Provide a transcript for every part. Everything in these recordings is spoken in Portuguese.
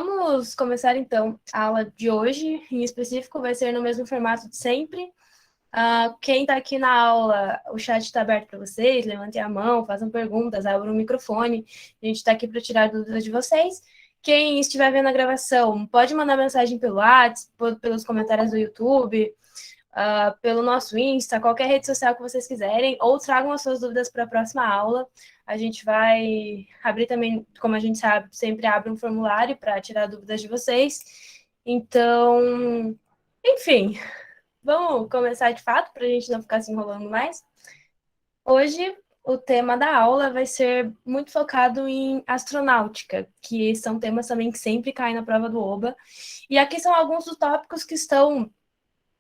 Vamos começar, então, a aula de hoje. Em específico, vai ser no mesmo formato de sempre. Quem está aqui na aula, o chat está aberto para vocês, levantem a mão, façam perguntas, abram o microfone. A gente está aqui para tirar dúvidas de vocês. Quem estiver vendo a gravação, pode mandar mensagem pelo WhatsApp, pelos comentários do YouTube, pelo nosso Insta, qualquer rede social que vocês quiserem, ou tragam as suas dúvidas para a próxima aula. A gente vai abrir também, como a gente sabe, sempre abre um formulário para tirar dúvidas de vocês. Então, enfim, vamos começar de fato, para a gente não ficar se enrolando mais. Hoje, o tema da aula vai ser muito focado em astronáutica, que são temas também que sempre caem na prova do OBA. E aqui são alguns dos tópicos que estão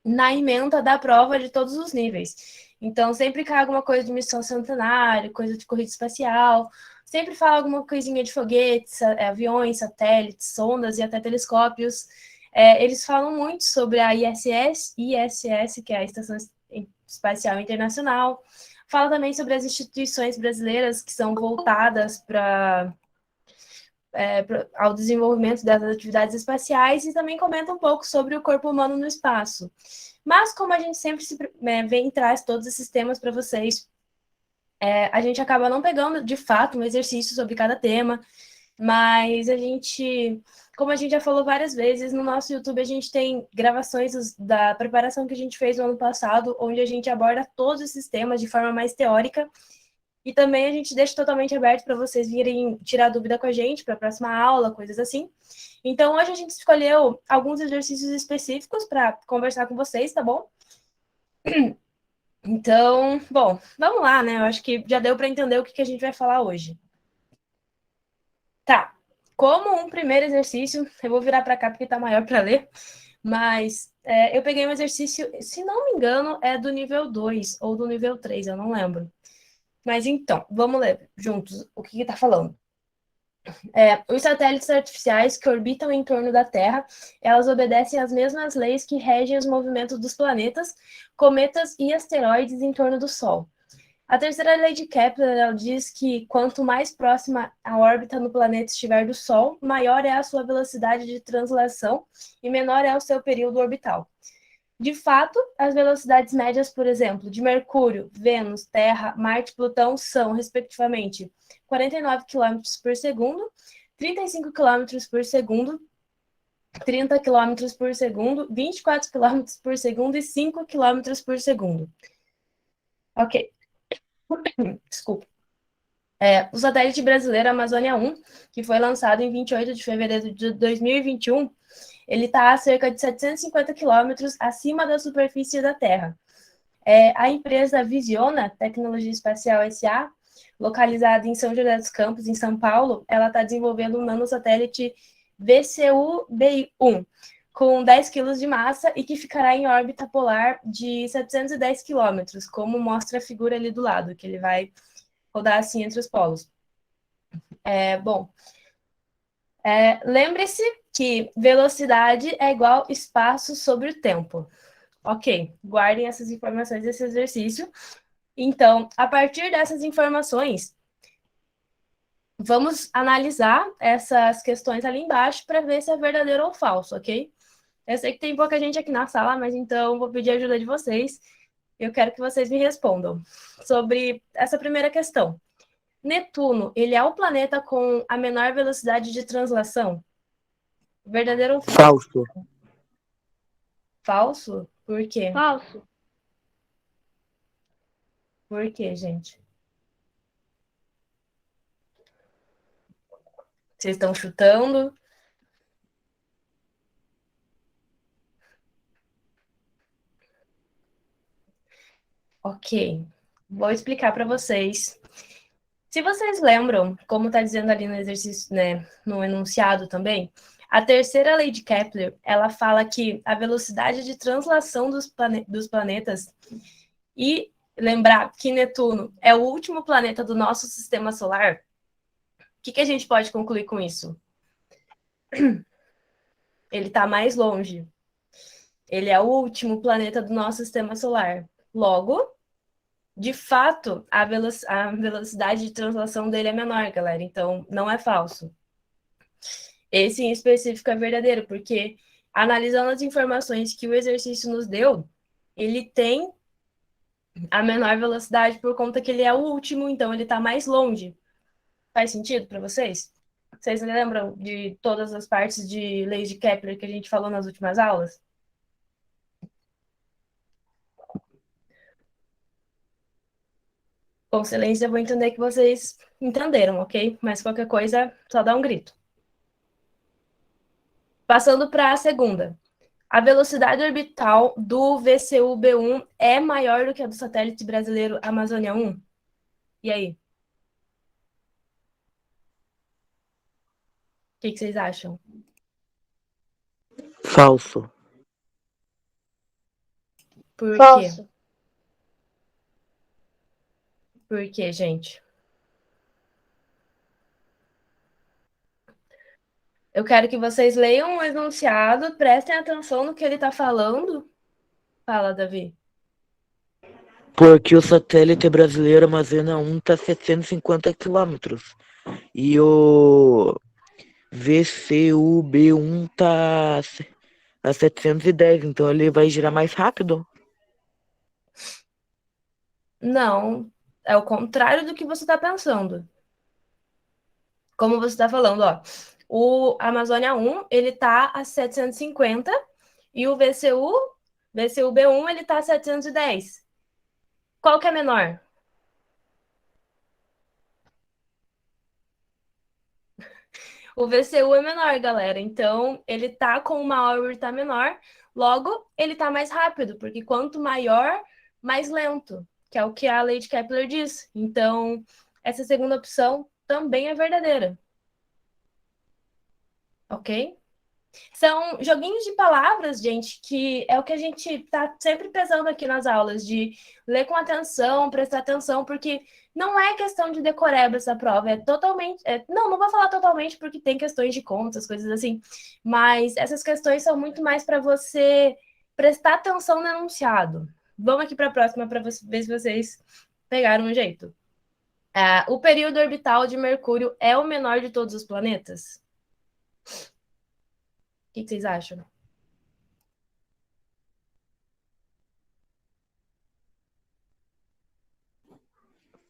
na ementa da prova de todos os níveis. Então, sempre cai alguma coisa de missão centenário, coisa de corrida espacial, sempre fala alguma coisinha de foguetes, aviões, satélites, sondas e até telescópios. Eles falam muito sobre a ISS, que é a Estação Espacial Internacional. Fala também sobre as instituições brasileiras que são voltadas ao desenvolvimento das atividades espaciais e também comenta um pouco sobre o corpo humano no espaço. Mas, como a gente sempre vem e traz todos esses temas para vocês, a gente acaba não pegando, de fato, um exercício sobre cada tema, mas como a gente já falou várias vezes, no nosso YouTube a gente tem gravações da preparação que a gente fez no ano passado, onde a gente aborda todos esses temas de forma mais teórica. E também a gente deixa totalmente aberto para vocês virem tirar dúvida com a gente para a próxima aula, coisas assim. Então, hoje a gente escolheu alguns exercícios específicos para conversar com vocês, tá bom? Então, bom, vamos lá, né? Eu acho que já deu para entender o que a gente vai falar hoje. Tá. Como um primeiro exercício, eu vou virar para cá porque está maior para ler, mas eu peguei um exercício, se não me engano, é do nível 2 ou do nível 3, eu não lembro. Mas então, vamos ler juntos o que está falando. Os satélites artificiais que orbitam em torno da Terra, elas obedecem às mesmas leis que regem os movimentos dos planetas, cometas e asteroides em torno do Sol. A terceira lei de Kepler, ela diz que quanto mais próxima a órbita no planeta estiver do Sol, maior é a sua velocidade de translação e menor é o seu período orbital. De fato, as velocidades médias, por exemplo, de Mercúrio, Vênus, Terra, Marte e Plutão são, respectivamente, 49 km por segundo, 35 km por segundo, 30 km por segundo, 24 km por segundo e 5 km por segundo. Ok. Desculpa. O satélite brasileiro Amazônia 1, que foi lançado em 28 de fevereiro de 2021, ele está a cerca de 750 quilômetros acima da superfície da Terra. A empresa Visiona Tecnologia Espacial S.A., localizada em São José dos Campos, em São Paulo, ela está desenvolvendo um nanosatélite VCU-BI-1, com 10 quilos de massa e que ficará em órbita polar de 710 quilômetros, como mostra a figura ali do lado, que ele vai rodar assim entre os polos. Lembre-se que velocidade é igual espaço sobre o tempo. Ok, guardem essas informações desse exercício. Então, a partir dessas informações, vamos analisar essas questões ali embaixo para ver se é verdadeiro ou falso, ok? Eu sei que tem pouca gente aqui na sala, mas então vou pedir a ajuda de vocês. Eu quero que vocês me respondam sobre essa primeira questão. Netuno, ele é o planeta com a menor velocidade de translação? Verdadeiro ou falso? Falso. Falso? Por quê? Falso. Por quê, gente? Vocês estão chutando? Ok, vou explicar para vocês. Se vocês lembram, como está dizendo ali no exercício, né, no enunciado também, a terceira lei de Kepler, ela fala que a velocidade de translação dos planetas, e lembrar que Netuno é o último planeta do nosso sistema solar, o que a gente pode concluir com isso? Ele está mais longe. Ele é o último planeta do nosso sistema solar. Logo, de fato, a velocidade de translação dele é menor, galera. Então, não é falso. Esse em específico é verdadeiro, porque analisando as informações que o exercício nos deu, ele tem a menor velocidade por conta que ele é o último, então ele está mais longe. Faz sentido para vocês? Vocês lembram de todas as partes de leis de Kepler que a gente falou nas últimas aulas? Com excelência, eu vou entender que vocês entenderam, ok? Mas qualquer coisa, só dá um grito. Passando para a segunda. A velocidade orbital do VCU-B1 é maior do que a do satélite brasileiro Amazônia 1? E aí? O que vocês acham? Falso. Por quê? Falso. Por quê, gente? Eu quero que vocês leiam o enunciado, prestem atenção no que ele está falando. Fala, Davi. Porque o satélite brasileiro Amazônia 1 está a 750 quilômetros. E o VCU-B1 tá a 710, então ele vai girar mais rápido. Não, é o contrário do que você está pensando. Como você está falando, ó, o Amazônia 1, ele tá a 750 e o VCU-B1, ele tá a 710. Qual que é menor? O VCU é menor, galera. Então, ele tá com uma órbita menor, logo, ele tá mais rápido, porque quanto maior, mais lento, que é o que a lei de Kepler diz. Então, essa segunda opção também é verdadeira. Ok? São joguinhos de palavras, gente, que é o que a gente tá sempre pesando aqui nas aulas, de ler com atenção, prestar atenção, porque não é questão de decoreba essa prova, é totalmente. Não vou falar totalmente, porque tem questões de contas, coisas assim, mas essas questões são muito mais para você prestar atenção no enunciado. Vamos aqui para a próxima para ver se vocês pegaram um jeito. O período orbital de Mercúrio é o menor de todos os planetas? O que vocês acham?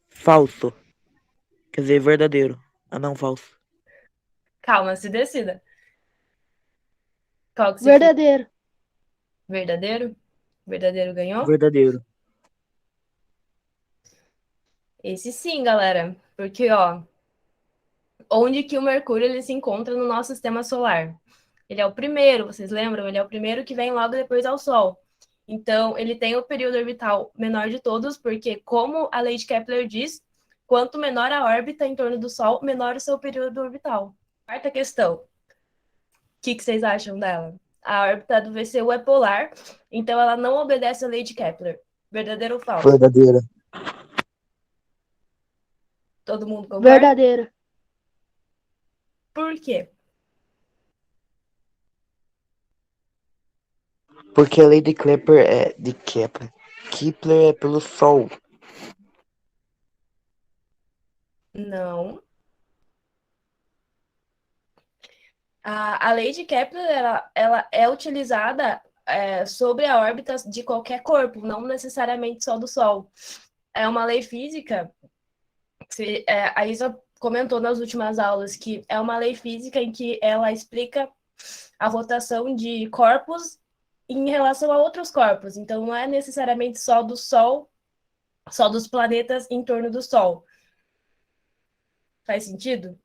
Falso. Quer dizer, verdadeiro. Ah, não, falso. Calma, se decida. Qual que você fica? Verdadeiro. Verdadeiro? Verdadeiro ganhou? Verdadeiro. Esse sim, galera. Porque, ó, onde que o Mercúrio ele se encontra no nosso sistema solar? Ele é o primeiro, vocês lembram? Ele é o primeiro que vem logo depois ao Sol. Então, ele tem o período orbital menor de todos, porque, como a lei de Kepler diz, quanto menor a órbita em torno do Sol, menor o seu período orbital. Quarta questão. O que vocês acham dela? A órbita do VCU é polar, então ela não obedece à lei de Kepler. Verdadeiro ou falso? Verdadeira. Todo mundo concorda? Verdadeiro. Por quê? Porque a lei de Kepler é de Kepler. Kepler é pelo Sol. Não. A lei de Kepler ela é utilizada sobre a órbita de qualquer corpo, não necessariamente só do Sol. É uma lei física, a Isa comentou nas últimas aulas que é uma lei física em que ela explica a rotação de corpos em relação a outros corpos. Então, não é necessariamente só do Sol, só dos planetas em torno do Sol. Faz sentido?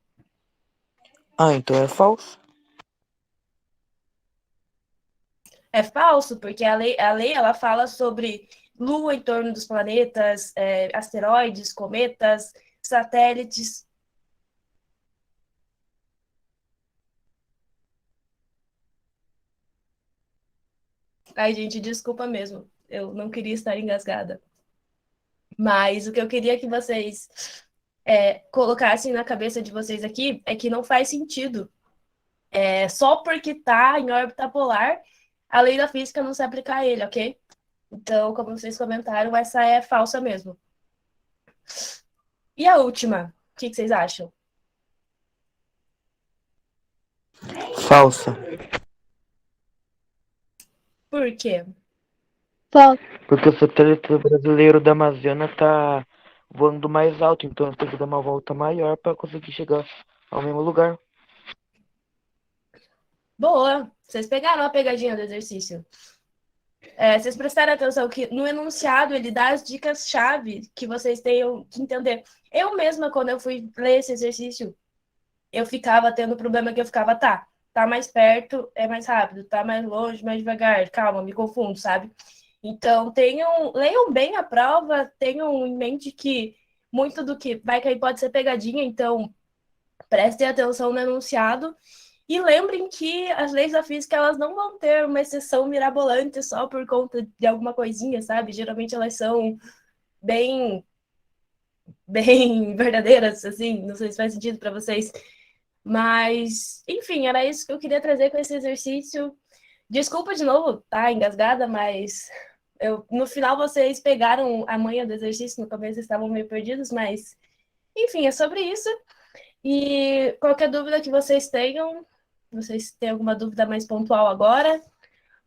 Ah, então é falso. É falso, porque a lei ela fala sobre Lua em torno dos planetas, asteroides, cometas, satélites. Ai, gente, desculpa mesmo. Eu não queria estar engasgada. Mas o que eu queria que vocês colocassem na cabeça de vocês aqui é que não faz sentido. Só porque está em órbita polar, a lei da física não se aplica a ele, ok? Então, como vocês comentaram, essa é falsa mesmo. E a última? O que vocês acham? Falsa. Por quê? Falsa. Porque o satélite brasileiro da Amazônia tá voando mais alto, então tem que dar uma volta maior para conseguir chegar ao mesmo lugar. Boa! Vocês pegaram a pegadinha do exercício. Vocês prestaram atenção que no enunciado ele dá as dicas-chave que vocês tenham que entender. Eu mesma, quando eu fui ler esse exercício, eu ficava tendo problema que eu ficava, tá mais perto, é mais rápido, tá mais longe, mais devagar, calma, me confundo, sabe? Então, leiam bem a prova, tenham em mente que muito do que vai cair pode ser pegadinha, então prestem atenção no enunciado e lembrem que as leis da física elas não vão ter uma exceção mirabolante só por conta de alguma coisinha, sabe? Geralmente elas são bem bem verdadeiras, assim, não sei se faz sentido para vocês. Mas, enfim, era isso que eu queria trazer com esse exercício. Desculpa de novo, tá engasgada, mas no final vocês pegaram a manha do exercício, no começo estavam meio perdidos, mas, enfim, é sobre isso. E qualquer dúvida que vocês tenham, vocês têm alguma dúvida mais pontual agora,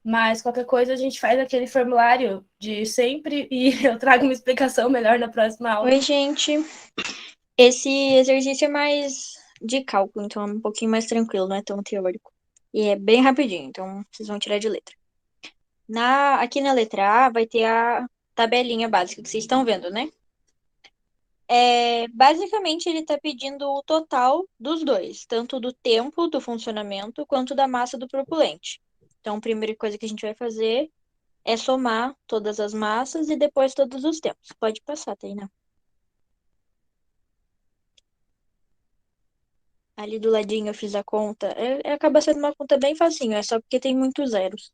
mas qualquer coisa a gente faz aquele formulário de sempre e eu trago uma explicação melhor na próxima aula. Oi, gente. Esse exercício é mais de cálculo, então é um pouquinho mais tranquilo, não é tão teórico. E é bem rapidinho, então vocês vão tirar de letra. Aqui na letra A vai ter a tabelinha básica que vocês estão vendo, né? Basicamente, ele está pedindo o total dos dois, tanto do tempo do funcionamento quanto da massa do propulente. Então, a primeira coisa que a gente vai fazer é somar todas as massas e depois todos os tempos. Pode passar, Tainá. Ali do ladinho eu fiz a conta. Acaba sendo uma conta bem facinho, é só porque tem muitos zeros.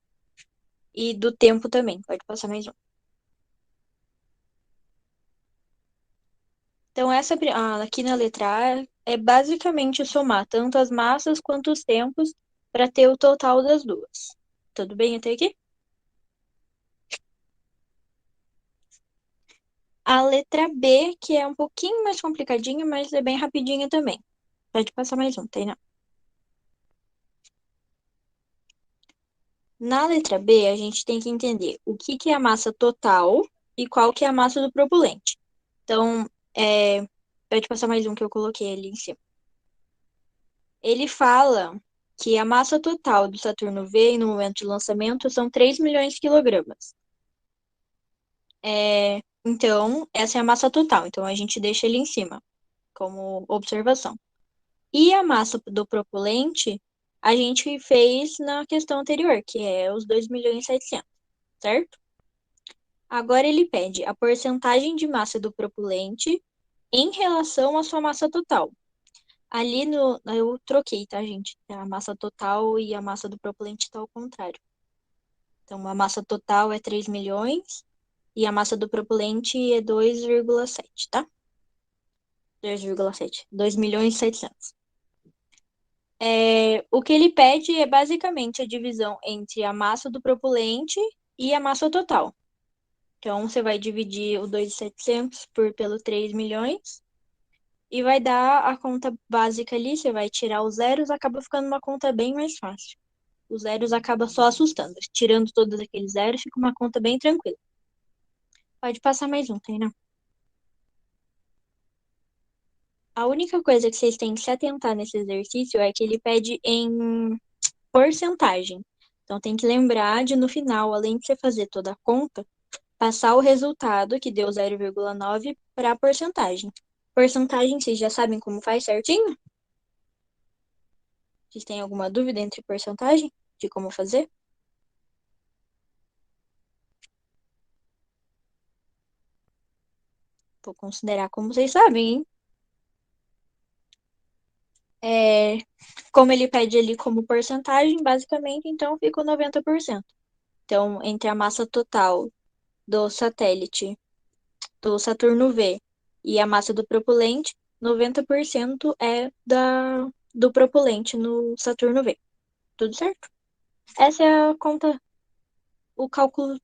E do tempo também, pode passar mais um. Então, aqui na letra A é basicamente somar tanto as massas quanto os tempos para ter o total das duas. Tudo bem até aqui? A letra B, que é um pouquinho mais complicadinha, mas é bem rapidinha também. Pode passar mais um, Tainá. Na letra B, a gente tem que entender o que é a massa total e qual que é a massa do propulente. Então, pode passar mais um que eu coloquei ali em cima. Ele fala que a massa total do Saturno V no momento de lançamento são 3 milhões de quilogramas. Então, essa é a massa total. Então, a gente deixa ele em cima, como observação. E a massa do propulente, a gente fez na questão anterior, que é os 2 milhões e 700, certo? Agora ele pede a porcentagem de massa do propulente em relação à sua massa total. Ali eu troquei, tá, gente? A massa total e a massa do propulente tá ao contrário. Então, a massa total é 3 milhões e a massa do propulente é 2,7, tá? 2,7. 2 milhões e 700. O que ele pede é basicamente a divisão entre a massa do propulente e a massa total. Então, você vai dividir o 2.700 pelo 3 milhões e vai dar a conta básica ali. Você vai tirar os zeros, acaba ficando uma conta bem mais fácil. Os zeros acaba só assustando. Tirando todos aqueles zeros, fica uma conta bem tranquila. Pode passar mais um, Tainá. A única coisa que vocês têm que se atentar nesse exercício é que ele pede em porcentagem. Então, tem que lembrar de, no final, além de você fazer toda a conta, passar o resultado, que deu 0,9, para a porcentagem. Porcentagem, vocês já sabem como faz certinho? Vocês têm alguma dúvida entre porcentagem? De como fazer? Vou considerar como vocês sabem, hein? Como ele pede ali como porcentagem, basicamente, então fica o 90%. Então, entre a massa total do satélite, do Saturno V, e a massa do propulente, 90% é do propulente no Saturno V. Tudo certo? Essa é a conta. O cálculo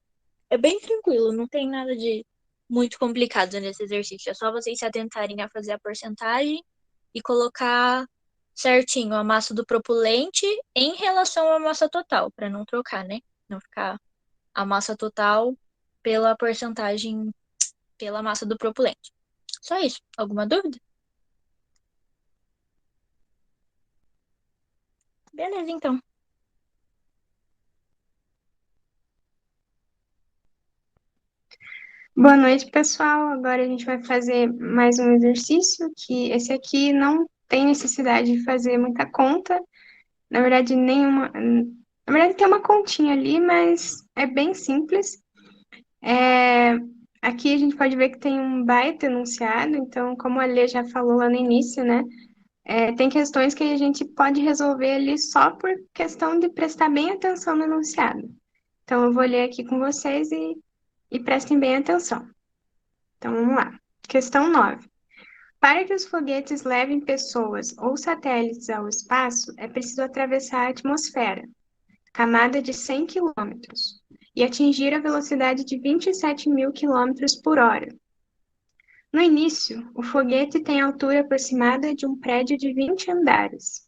é bem tranquilo, não tem nada de muito complicado nesse exercício. É só vocês se atentarem a fazer a porcentagem e colocar certinho a massa do propulente em relação à massa total, para não trocar, né? Não ficar a massa total pela porcentagem, pela massa do propulente. Só isso. Alguma dúvida? Beleza, então. Boa noite, pessoal. Agora a gente vai fazer mais um exercício, que esse aqui não tem necessidade de fazer muita conta. Na verdade, nenhuma. Na verdade, tem uma continha ali, mas é bem simples. Aqui a gente pode ver que tem um baita enunciado, então, como a Lê já falou lá no início, né? Tem questões que a gente pode resolver ali só por questão de prestar bem atenção no enunciado. Então, eu vou ler aqui com vocês e prestem bem atenção. Então, vamos lá. Questão 9. Para que os foguetes levem pessoas ou satélites ao espaço, é preciso atravessar a atmosfera, camada de 100 quilômetros, e atingir a velocidade de 27.000 quilômetros por hora. No início, o foguete tem a altura aproximada de um prédio de 20 andares.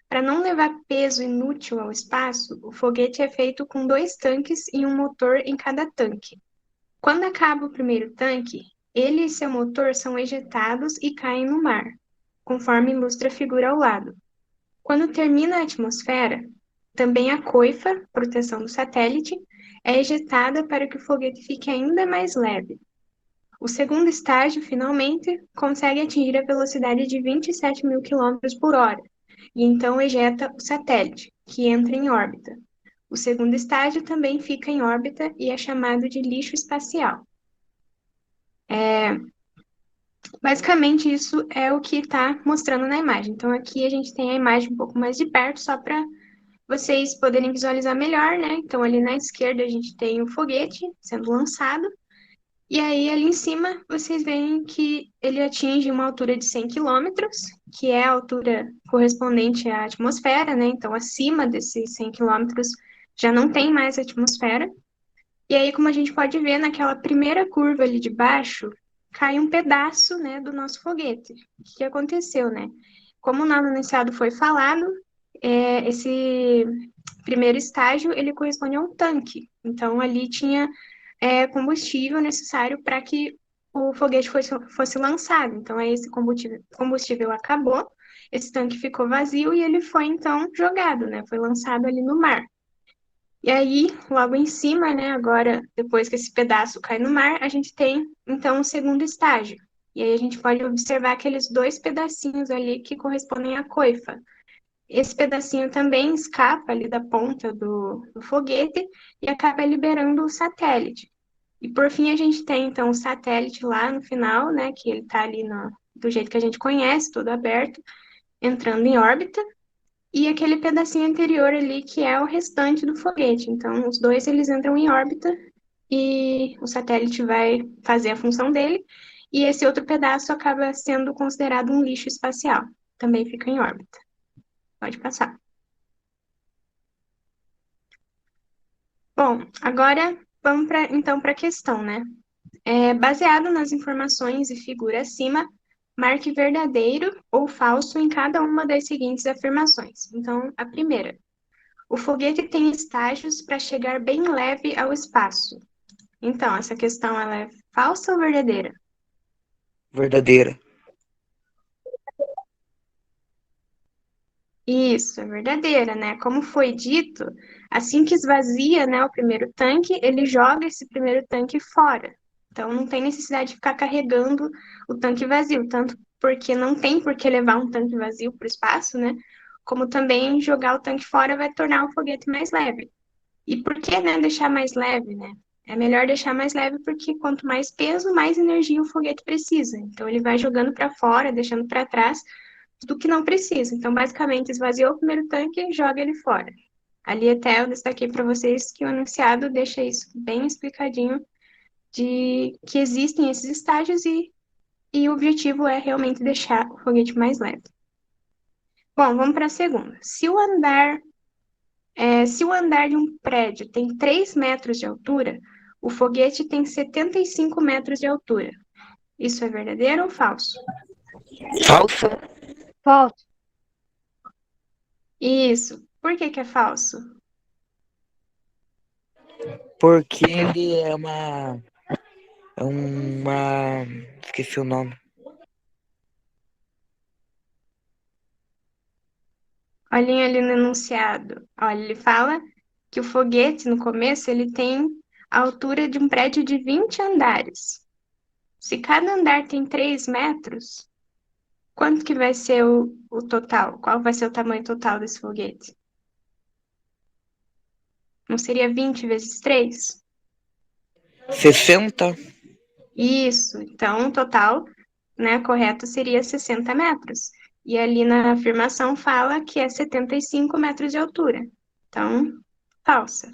Para não levar peso inútil ao espaço, o foguete é feito com 2 tanques e um motor em cada tanque. Quando acaba o primeiro tanque, ele e seu motor são ejetados e caem no mar, conforme ilustra a figura ao lado. Quando termina a atmosfera, também a coifa, proteção do satélite, é ejetada para que o foguete fique ainda mais leve. O segundo estágio, finalmente, consegue atingir a velocidade de 27.000 quilômetros por hora, e então ejeta o satélite, que entra em órbita. O segundo estágio também fica em órbita e é chamado de lixo espacial. Basicamente, isso é o que está mostrando na imagem. Então, aqui a gente tem a imagem um pouco mais de perto, só para vocês poderem visualizar melhor, né? Então, ali na esquerda a gente tem o foguete sendo lançado, e aí ali em cima vocês veem que ele atinge uma altura de 100 quilômetros, que é a altura correspondente à atmosfera, né? Então, acima desses 100 quilômetros já não tem mais atmosfera. E aí, como a gente pode ver naquela primeira curva ali de baixo, cai um pedaço, né, do nosso foguete. O que aconteceu, né? Como lá no enunciado foi falado, esse primeiro estágio, ele corresponde a um tanque. Então, ali tinha combustível necessário para que o foguete fosse lançado. Então, aí esse combustível acabou, esse tanque ficou vazio e ele foi, então, jogado, né? Foi lançado ali no mar. E aí, logo em cima, né, agora, depois que esse pedaço cai no mar, a gente tem, então, o segundo estágio. E aí a gente pode observar aqueles 2 pedacinhos ali que correspondem à coifa. Esse pedacinho também escapa ali da ponta do foguete e acaba liberando o satélite. E por fim a gente tem, então, o satélite lá no final, né, que ele está ali do jeito que a gente conhece, todo aberto, entrando em órbita e aquele pedacinho anterior ali que é o restante do foguete. Então, os dois eles entram em órbita e o satélite vai fazer a função dele, e esse outro pedaço acaba sendo considerado um lixo espacial. Também fica em órbita. Pode passar. Bom, agora vamos então para a questão, né? Baseado nas informações e figura acima, marque verdadeiro ou falso em cada uma das seguintes afirmações. Então, a primeira: o foguete tem estágios para chegar bem leve ao espaço. Então, essa questão ela é falsa ou verdadeira? Verdadeira. Isso, é verdadeira, né? Como foi dito, assim que esvazia, né, o primeiro tanque, ele joga esse primeiro tanque fora. Então, não tem necessidade de ficar carregando o tanque vazio, tanto porque não tem por que levar um tanque vazio para o espaço, né? Como também jogar o tanque fora vai tornar o foguete mais leve. E por que, né, deixar mais leve, né? É melhor deixar mais leve porque quanto mais peso, mais energia o foguete precisa. Então ele vai jogando para fora, deixando para trás do que não precisa. Então, basicamente, esvaziou o primeiro tanque, joga ele fora. Ali até eu destaquei para vocês que o enunciado deixa isso bem explicadinho de que existem esses estágios e o objetivo é realmente deixar o foguete mais leve. Bom, vamos para a segunda. Se o andar de um prédio tem 3 metros de altura, o foguete tem 75 metros de altura. Isso é verdadeiro ou falso? Falsa. Falso. Isso. Por que que é falso? Porque ele é uma. É uma. Esqueci o nome. Olhem ali no enunciado. Olha, ele fala que o foguete, no começo, ele tem a altura de um prédio de 20 andares. Se cada andar tem 3 metros, quanto que vai ser o total? Qual vai ser o tamanho total desse foguete? Não seria 20 vezes 3? 60? Isso. Então, o total, né, correto seria 60 metros. E ali na afirmação fala que é 75 metros de altura. Então, falsa.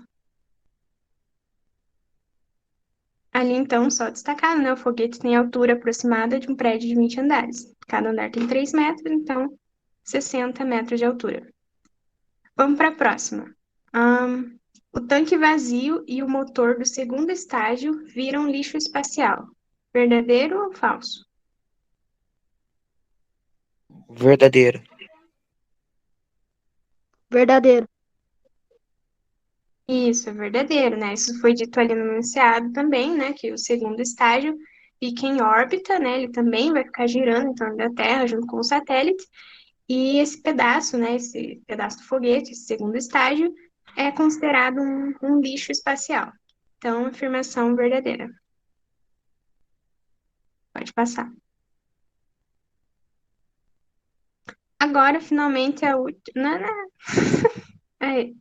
Ali, então, só destacado, né? O foguete tem altura aproximada de um prédio de 20 andares. Cada andar tem 3 metros, então 60 metros de altura. Vamos para a próxima. O tanque vazio e o motor do segundo estágio viram lixo espacial. Verdadeiro ou falso? Verdadeiro. Verdadeiro. Isso é verdadeiro, né? Isso foi dito ali no enunciado também, né? Que o segundo estágio fica em órbita, né? Ele também vai ficar girando em torno da Terra junto com o satélite. E esse pedaço, né? Esse pedaço do foguete, esse segundo estágio, é considerado um lixo espacial. Então, afirmação verdadeira. Pode passar. Agora, finalmente, a última. Não, não. Aí.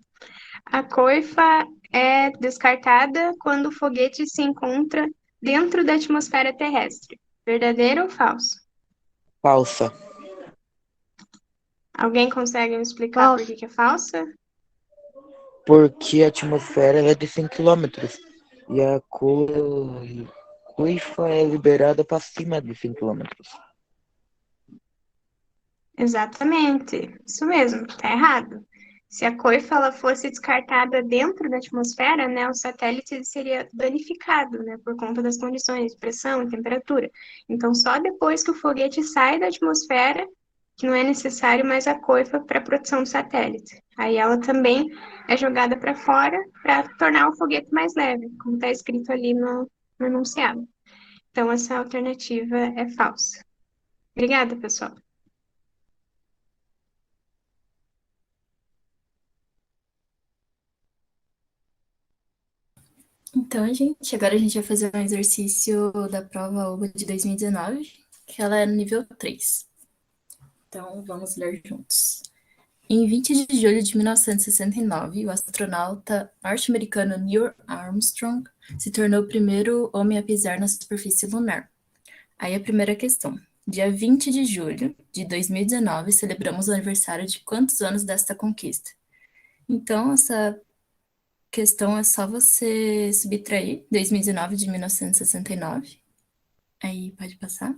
A coifa é descartada quando o foguete se encontra dentro da atmosfera terrestre. Verdadeiro ou falso? Falsa. Alguém consegue me explicar por que é falsa? Porque a atmosfera ela é de 100 quilômetros. E a coifa é liberada para cima de 100 quilômetros. Exatamente, isso mesmo, tá errado. Se a coifa ela fosse descartada dentro da atmosfera, né, o satélite seria danificado, né, por conta das condições de pressão e temperatura. Então, só depois que o foguete sai da atmosfera, que não é necessário mais a coifa para a proteção do satélite. Aí ela também é jogada para fora para tornar o foguete mais leve, como está escrito ali no enunciado. Então, essa alternativa é falsa. Obrigada, pessoal. Então, gente, agora a gente vai fazer um exercício da prova UBA de 2019, que ela é no nível 3. Então, vamos ler juntos. Em 20 de julho de 1969, o astronauta norte-americano Neil Armstrong se tornou o primeiro homem a pisar na superfície lunar. Aí a primeira questão. Dia 20 de julho de 2019, celebramos o aniversário de quantos anos desta conquista? Então, essa questão é só você subtrair 2019 de 1969. Aí pode passar.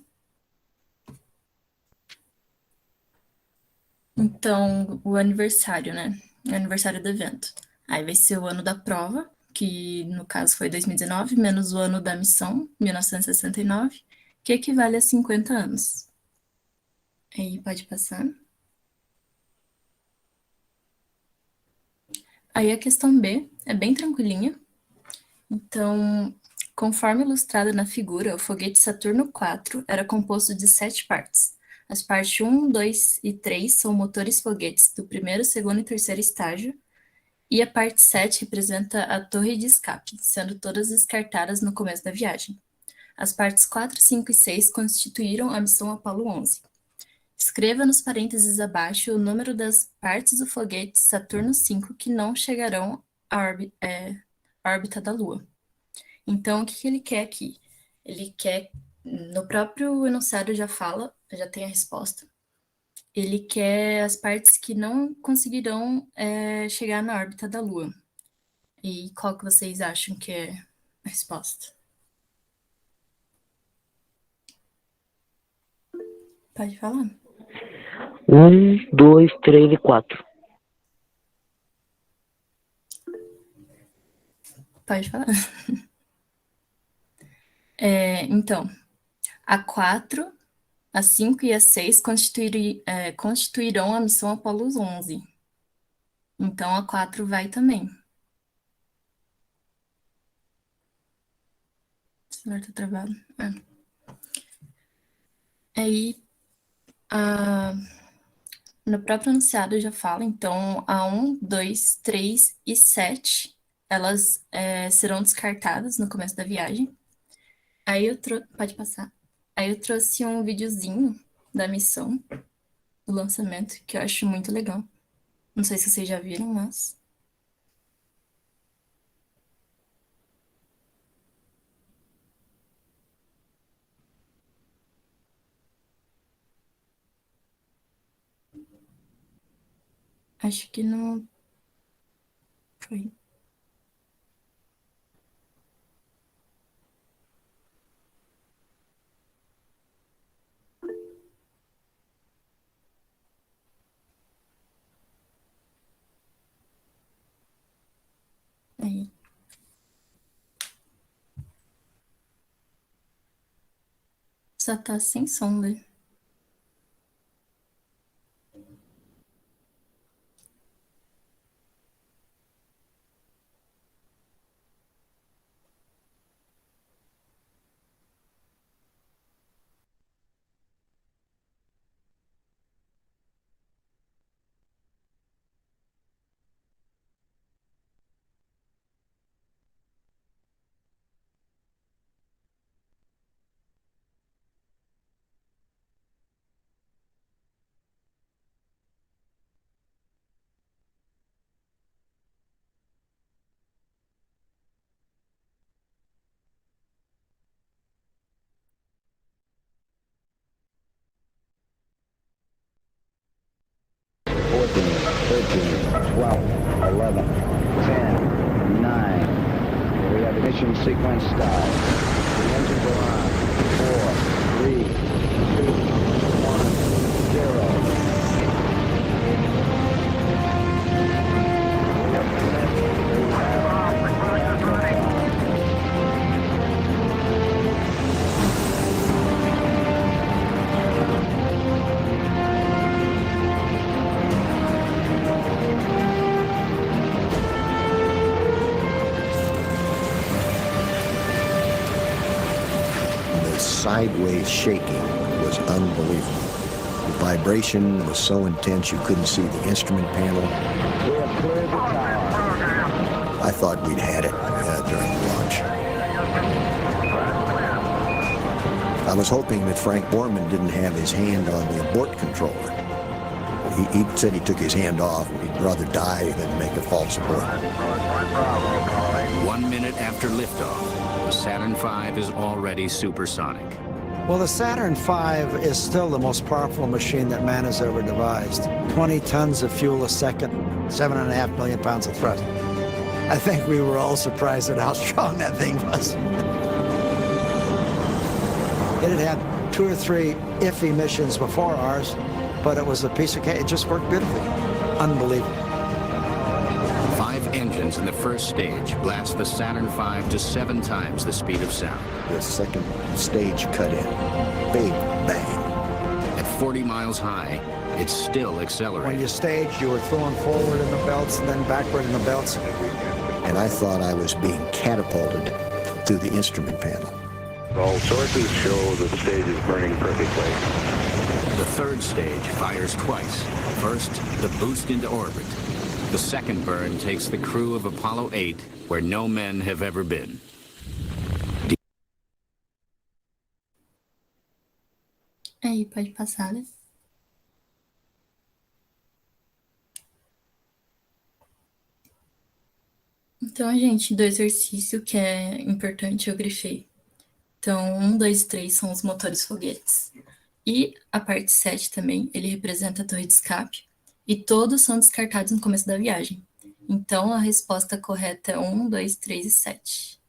Então, o aniversário, né? O aniversário do evento. Aí vai ser o ano da prova, que no caso foi 2019, menos o ano da missão, 1969, que equivale a 50 anos. Aí pode passar. Aí a questão B é bem tranquilinha. Então, conforme ilustrado na figura, o foguete Saturno IV era composto de 7 partes. As partes 1, 2 e 3 são motores foguetes do primeiro, segundo e terceiro estágio, e a parte 7 representa a torre de escape, sendo todas descartadas no começo da viagem. As partes 4, 5 e 6 constituíram a missão Apollo 11. Escreva nos parênteses abaixo o número das partes do foguete Saturno V que não chegarão à órbita da Lua. Então, o que ele quer aqui? Ele quer, no próprio enunciado já fala, já tem a resposta. Ele quer as partes que não conseguirão chegar na órbita da Lua. E qual que vocês acham que é a resposta? Pode falar. 1, 2, 3 e 4. Pode falar. Então, a 4, a 5 e a 6 constituirão a missão Apollo 11. Então a 4 vai também. O celular tá travado. Aí, no próprio enunciado já fala, então, a 1, 2, 3 e 7, elas serão descartadas no começo da viagem. Aí pode passar. Aí eu trouxe um videozinho da missão, do lançamento, que eu acho muito legal. Não sei se vocês já viram, mas... Acho que não foi. Aí. Só tá sem som, né? We have ignition sequence start. The engines are on. 4, 3, 2, 1, 0. The sideways shaking was unbelievable. The vibration was so intense you couldn't see the instrument panel. We have cleared the tower. I thought we'd had it during launch. I was hoping that Frank Borman didn't have his hand on the abort controller. He said he took his hand off and he'd rather die than make a false abort. 1 minute after liftoff, the Saturn V is already supersonic. Well, the Saturn V is still the most powerful machine that man has ever devised. 20 tons of fuel a second, 7.5 million pounds of thrust. I think we were all surprised at how strong that thing was. It had had 2 or 3 iffy missions before ours, but it was a piece of cake. It just worked beautifully. Unbelievable. 5 engines in the first stage blast the Saturn V to 7 times the speed of sound. The second stage cut in. Big bang. At 40 miles high, it's still When accelerating. you staged, you were throwing forward in the belts and then backward in the belts. And I thought I was being catapulted through the instrument panel. All sources show that the stage is burning perfectly. The third stage fires twice. First, the boost into orbit. The second burn takes the crew of Apollo 8 where no men have ever been. Aí, pode passar, né? Então, gente, do exercício que é importante, eu grifei. Então, 1, 2 e 3 são os motores foguetes. E a parte 7 também, ele representa a torre de escape. E todos são descartados no começo da viagem. Então, a resposta correta é 1, 2, 3 e 7.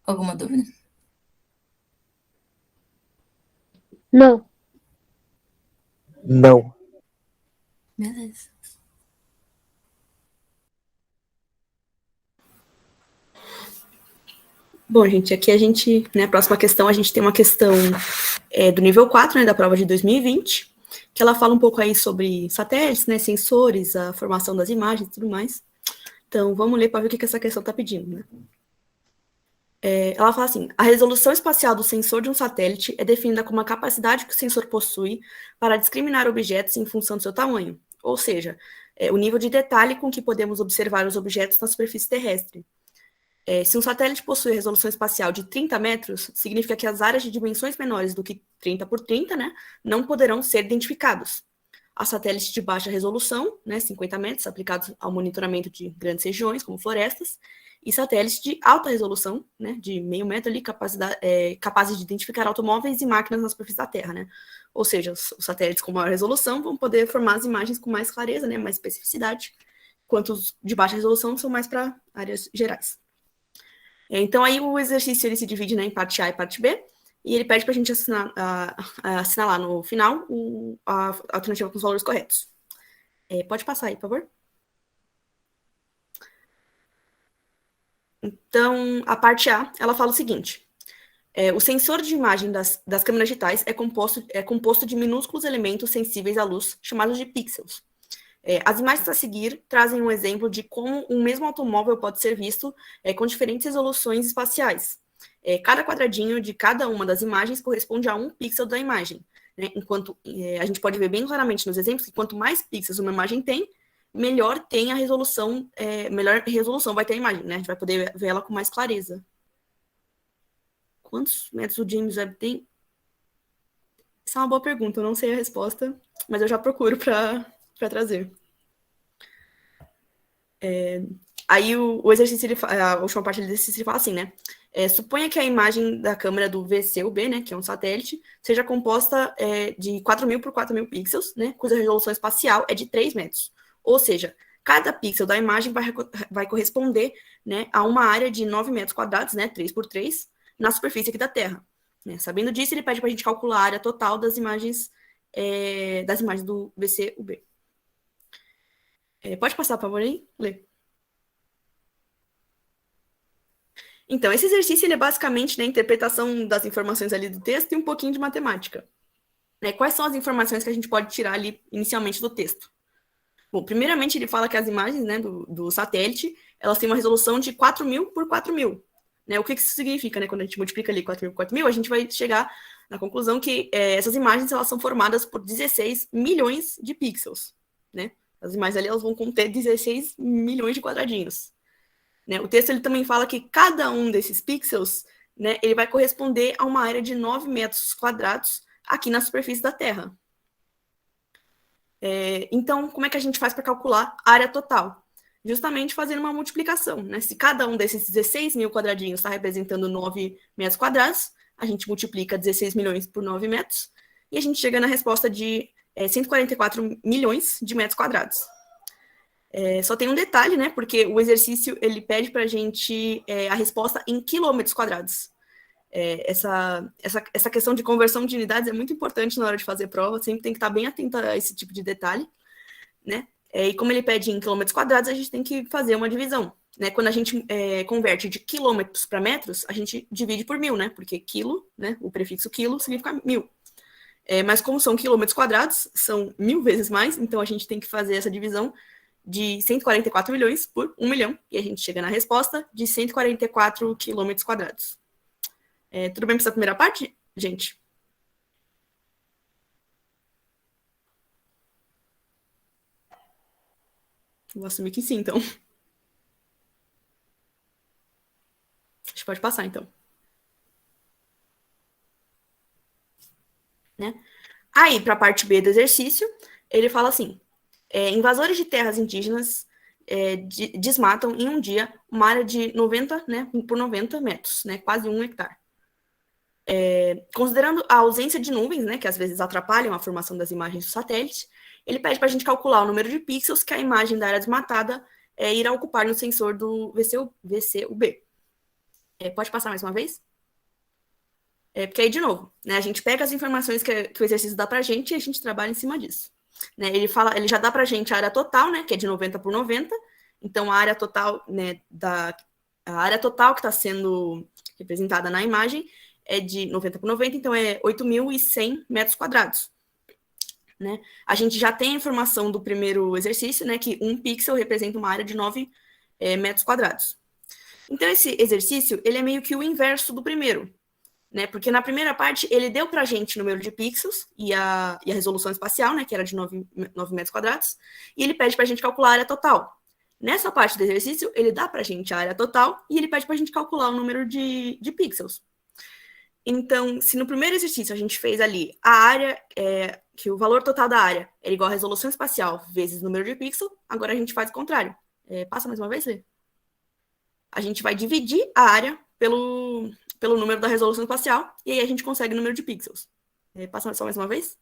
Alguma dúvida? Não. Beleza. Bom, gente, aqui a gente, né, a próxima questão, a gente tem uma questão do nível 4, né, da prova de 2020. que ela fala um pouco aí sobre satélites, né, sensores, a formação das imagens e tudo mais. Então, vamos ler para ver o que essa questão está pedindo, né? Ela fala assim, a resolução espacial do sensor de um satélite é definida como a capacidade que o sensor possui para discriminar objetos em função do seu tamanho, ou seja, o nível de detalhe com que podemos observar os objetos na superfície terrestre. Se um satélite possui resolução espacial de 30 metros, significa que as áreas de dimensões menores do que 30 por 30, né, não poderão ser identificados. Há satélites de baixa resolução, né, 50 metros, aplicados ao monitoramento de grandes regiões, como florestas, e satélites de alta resolução, né, de meio metro ali, capazes de identificar automóveis e máquinas na superfície da Terra, né? Ou seja, os satélites com maior resolução vão poder formar as imagens com mais clareza, né, mais especificidade, enquanto os de baixa resolução são mais para áreas gerais. Então, aí o exercício ele se divide, né, em parte A e parte B, e ele pede para a gente assinalar no final a alternativa com os valores corretos. Pode passar aí, por favor. Então, a parte A, ela fala o seguinte. O sensor de imagem das câmeras digitais é composto de minúsculos elementos sensíveis à luz, chamados de pixels. As imagens a seguir trazem um exemplo de como um mesmo automóvel pode ser visto com diferentes resoluções espaciais. Cada quadradinho de cada uma das imagens corresponde a um pixel da imagem, né? Enquanto a gente pode ver bem claramente nos exemplos que quanto mais pixels uma imagem tem, melhor tem a resolução, melhor resolução vai ter a imagem, né? A gente vai poder ver ela com mais clareza. Quantos metros o James Webb tem? Essa é uma boa pergunta, eu não sei a resposta, mas eu já procuro para trazer. Aí o exercício, a última parte do exercício, ele fala assim, né? Suponha que a imagem da câmera do VCUB, né, que é um satélite, seja composta de 4.000 por 4.000 pixels, né, cuja resolução espacial é de 3 metros. Ou seja, cada pixel da imagem vai corresponder, né, a uma área de 9 metros quadrados, né, 3 por 3, na superfície aqui da Terra. Né? Sabendo disso, ele pede para a gente calcular a área total das imagens do VCUB. Pode passar, por favor, aí? Lê. Então, esse exercício ele é basicamente, né, a interpretação das informações ali do texto e um pouquinho de matemática. Quais são as informações que a gente pode tirar ali inicialmente do texto? Bom, primeiramente ele fala que as imagens, né, do satélite, elas têm uma resolução de 4.000 por 4.000. Né? O que isso significa, né? Quando a gente multiplica ali 4.000 por 4.000, a gente vai chegar na conclusão que essas imagens elas são formadas por 16 milhões de pixels. Né? As imagens ali elas vão conter 16 milhões de quadradinhos. Né? O texto ele também fala que cada um desses pixels, né, ele vai corresponder a uma área de 9 metros quadrados aqui na superfície da Terra. Então, como é que a gente faz para calcular a área total? Justamente fazendo uma multiplicação. Né? Se cada um desses 16 mil quadradinhos está representando 9 metros quadrados, a gente multiplica 16 milhões por 9 metros, e a gente chega na resposta de 144 milhões de metros quadrados. Só tem um detalhe, né? Porque o exercício ele pede para a gente a resposta em quilômetros quadrados. Essa questão de conversão de unidades é muito importante na hora de fazer prova, sempre tem que estar bem atento a esse tipo de detalhe, né? E como ele pede em quilômetros quadrados, a gente tem que fazer uma divisão, né? Quando a gente converte de quilômetros para metros, a gente divide por 1.000, né? Porque quilo, né? O prefixo quilo significa 1.000. Mas como são quilômetros quadrados, são 1.000 vezes mais, então a gente tem que fazer essa divisão de 144 milhões por 1 milhão, e a gente chega na resposta de 144 quilômetros quadrados. Tudo bem para essa primeira parte, gente? Vou assumir que sim, então. A gente pode passar, então. Né? Aí, para a parte B do exercício, ele fala assim, invasores de terras indígenas desmatam em um dia uma área de 90, né, por 90 metros, né, quase 1 hectare. Considerando a ausência de nuvens, né, que às vezes atrapalham a formação das imagens do satélite, ele pede para a gente calcular o número de pixels que a imagem da área desmatada irá ocupar no sensor do VCUB. Pode passar mais uma vez? Porque aí, de novo, né, a gente pega as informações que o exercício dá para a gente e a gente trabalha em cima disso. Né, ele já dá para a gente a área total, né, que é de 90 por 90, então a área total, né, a área total que está sendo representada na imagem é de 90 por 90, então é 8.100 metros quadrados. né? A gente já tem a informação do primeiro exercício, né? Que 1 pixel representa uma área de 9 metros quadrados. Então, esse exercício, ele é meio que o inverso do primeiro, né? Porque na primeira parte, ele deu pra gente o número de pixels e a resolução espacial, né? Que era de 9 metros quadrados. E ele pede pra gente calcular a área total. Nessa parte do exercício, ele dá pra gente a área total e ele pede pra gente calcular o número de pixels. Então, se no primeiro exercício a gente fez ali a área, que o valor total da área era igual à resolução espacial vezes o número de pixel, agora a gente faz o contrário. Passa mais uma vez, Lê? A gente vai dividir a área pelo número da resolução espacial e aí a gente consegue o número de pixels. Passa só mais uma vez?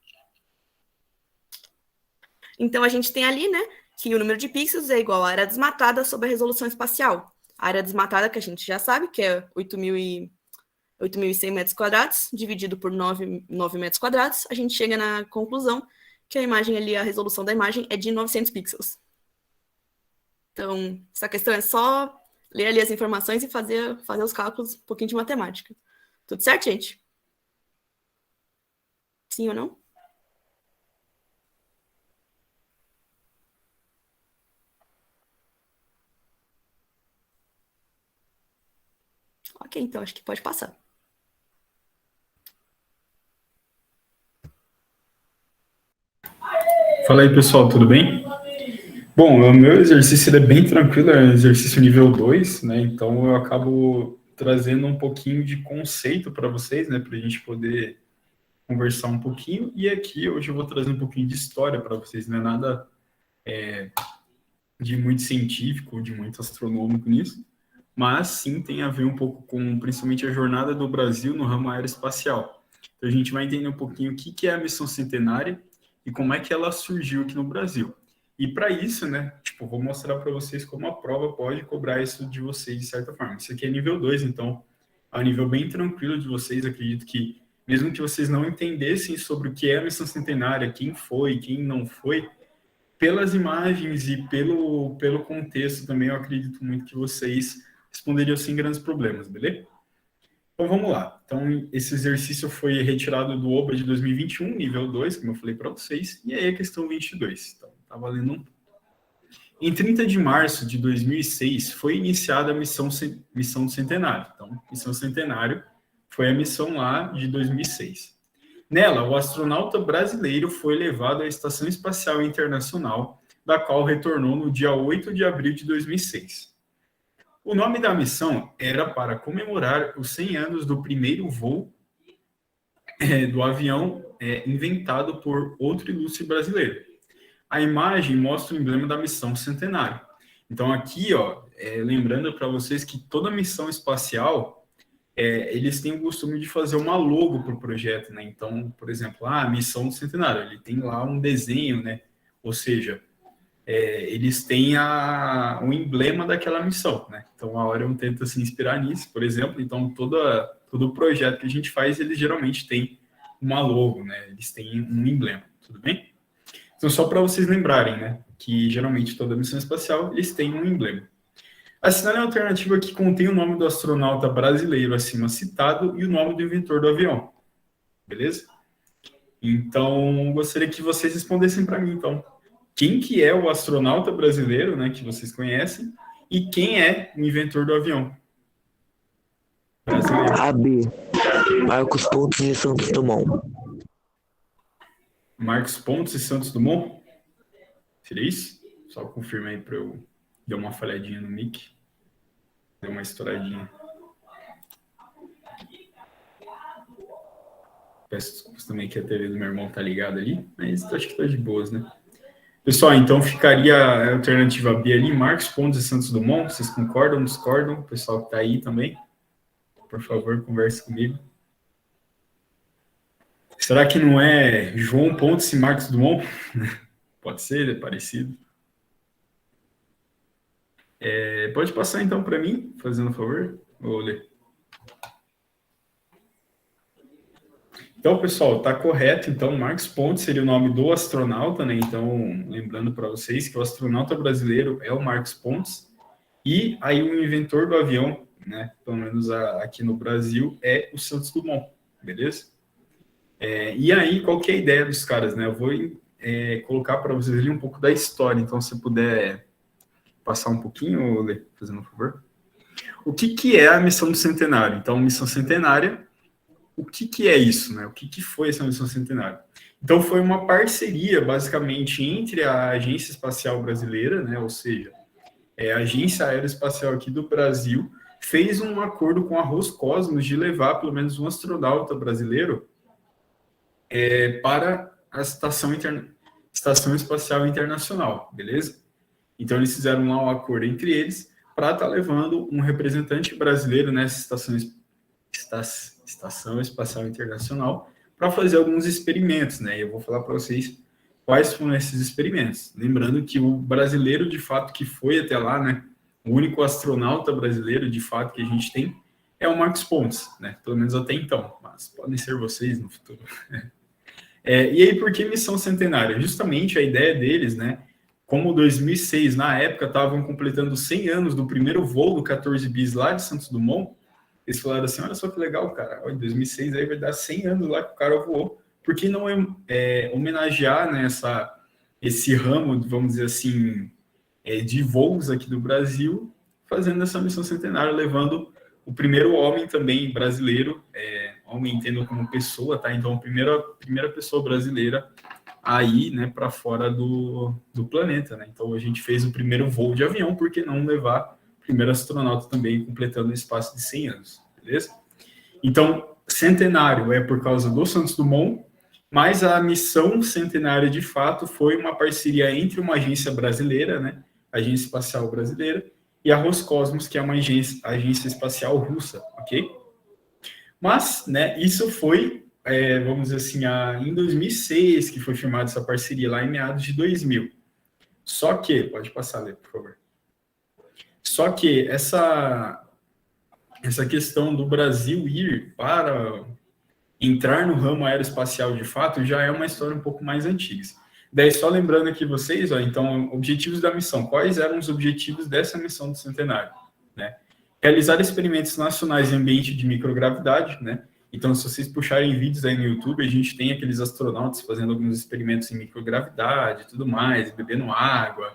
Então, a gente tem ali, né, que o número de pixels é igual à área desmatada sobre a resolução espacial. A área desmatada, que a gente já sabe, que é 8.100 metros quadrados, dividido por 9 metros quadrados, a gente chega na conclusão que a imagem ali, a resolução da imagem é de 900 pixels. Então, essa questão é só ler ali as informações e fazer os cálculos, um pouquinho de matemática. Tudo certo, gente? Sim ou não? Ok, então acho que pode passar. Fala aí, pessoal, tudo bem? Bom, o meu exercício ele é bem tranquilo, é um exercício nível 2, né? Então eu acabo trazendo um pouquinho de conceito para vocês, né? Para a gente poder conversar um pouquinho. E aqui hoje eu vou trazer um pouquinho de história para vocês, não é nada de muito científico, de muito astronômico nisso, mas sim tem a ver um pouco com principalmente a jornada do Brasil no ramo aeroespacial. Então a gente vai entender um pouquinho o que é a missão centenária e como é que ela surgiu aqui no Brasil. E para isso, né, vou mostrar para vocês como a prova pode cobrar isso de vocês de certa forma. Isso aqui é nível 2, então é um nível bem tranquilo de vocês. Acredito que, mesmo que vocês não entendessem sobre o que é a missão centenária, quem foi, quem não foi, pelas imagens e pelo contexto também, eu acredito muito que vocês responderiam sem grandes problemas, beleza? Então vamos lá. Então esse exercício foi retirado do OBA de 2021, nível 2, como eu falei para vocês, e aí a questão 22. Então tá valendo um. Em 30 de março de 2006 foi iniciada a missão do Centenário. Então, missão Centenário foi a missão lá de 2006. Nela, o astronauta brasileiro foi levado à Estação Espacial Internacional, da qual retornou no dia 8 de abril de 2006. O nome da missão era para comemorar os 100 anos do primeiro voo do avião inventado por outro ilustre brasileiro. A imagem mostra o emblema da missão Centenário. Então aqui, lembrando para vocês que toda missão espacial, eles têm o costume de fazer uma logo para o projeto, né? Então, por exemplo, a missão do Centenário, ele tem lá um desenho, né? Ou seja, eles têm o emblema daquela missão, né? Então, a Orion tenta se inspirar nisso, por exemplo. Então, todo projeto que a gente faz, eles geralmente têm uma logo, né? Eles têm um emblema, tudo bem? Então, só para vocês lembrarem, né? Que geralmente toda missão espacial, eles têm um emblema. Assinale a alternativa que contém o nome do astronauta brasileiro acima citado e o nome do inventor do avião. Beleza? Então, gostaria que vocês respondessem para mim, então. Quem que é o astronauta brasileiro, né, que vocês conhecem, e quem é o inventor do avião brasileiro? AB. Marcos Pontes e Santos Dumont. Marcos Pontes e Santos Dumont? Seria isso? Só confirma aí para eu dar uma falhadinha no mic. Deu uma estouradinha. Peço desculpas também que a TV do meu irmão tá ligada ali, mas acho que tá de boas, né? Pessoal, então ficaria a alternativa B ali, Marcos Pontes e Santos Dumont. Vocês concordam, discordam? O pessoal que está aí também, por favor, converse comigo. Será que não é João Pontes e Marcos Dumont? Pode ser, é parecido. Pode passar então para mim, fazendo um favor. Vou ler. Então, pessoal, está correto. Então, Marcos Pontes seria o nome do astronauta, né? Então, lembrando para vocês que o astronauta brasileiro é o Marcos Pontes. E aí o inventor do avião, né? Pelo menos aqui no Brasil, é o Santos Dumont, beleza? E aí, qual que é a ideia dos caras, né? Eu vou colocar para vocês ali um pouco da história. Então, se puder passar um pouquinho, Lê, fazendo um favor. O que é a missão do centenário? Então, missão centenária, o que é isso, né? O que foi essa missão centenária? Então, foi uma parceria, basicamente, entre a Agência Espacial Brasileira, né? Ou seja, a Agência Aeroespacial aqui do Brasil, fez um acordo com a Roscosmos de levar pelo menos um astronauta brasileiro para a Estação Espacial Internacional, beleza? Então, eles fizeram lá um acordo entre eles para estar levando um representante brasileiro nessa Estação Espacial Internacional para fazer alguns experimentos, né? E eu vou falar para vocês quais foram esses experimentos. Lembrando que o brasileiro, de fato, que foi até lá, né? O único astronauta brasileiro, de fato, que a gente tem é o Marcos Pontes, né? Pelo menos até então, mas podem ser vocês no futuro. E aí, por que missão centenária? Justamente a ideia deles, né? Como 2006, na época, estavam completando 100 anos do primeiro voo do 14 bis lá de Santos Dumont, eles falaram assim, olha só que legal, cara, em 2006 aí vai dar 100 anos lá que o cara voou, por que não homenagear, né, esse ramo, vamos dizer assim, de voos aqui do Brasil, fazendo essa missão centenária, levando o primeiro homem também brasileiro, homem entendo como pessoa, tá? Então, a primeira pessoa brasileira aí, né, para fora do planeta, né? Então, a gente fez o primeiro voo de avião, por que não levar o primeiro astronauta também, completando um espaço de 100 anos, beleza? Então, centenário é por causa do Santos Dumont, mas a missão centenária, de fato, foi uma parceria entre uma agência brasileira, né, a Agência Espacial Brasileira, e a Roscosmos, que é uma agência espacial russa, ok? Mas, né, isso foi, vamos dizer assim, em 2006 que foi firmada essa parceria, lá em meados de 2000. Só que, pode passar, Lê, por favor. Só que essa questão do Brasil ir para entrar no ramo aeroespacial de fato já é uma história um pouco mais antiga. Daí, só lembrando aqui vocês, então, objetivos da missão. Quais eram os objetivos dessa missão do centenário? Né? Realizar experimentos nacionais em ambiente de microgravidade, né? Então, se vocês puxarem vídeos aí no YouTube, a gente tem aqueles astronautas fazendo alguns experimentos em microgravidade e tudo mais, bebendo água,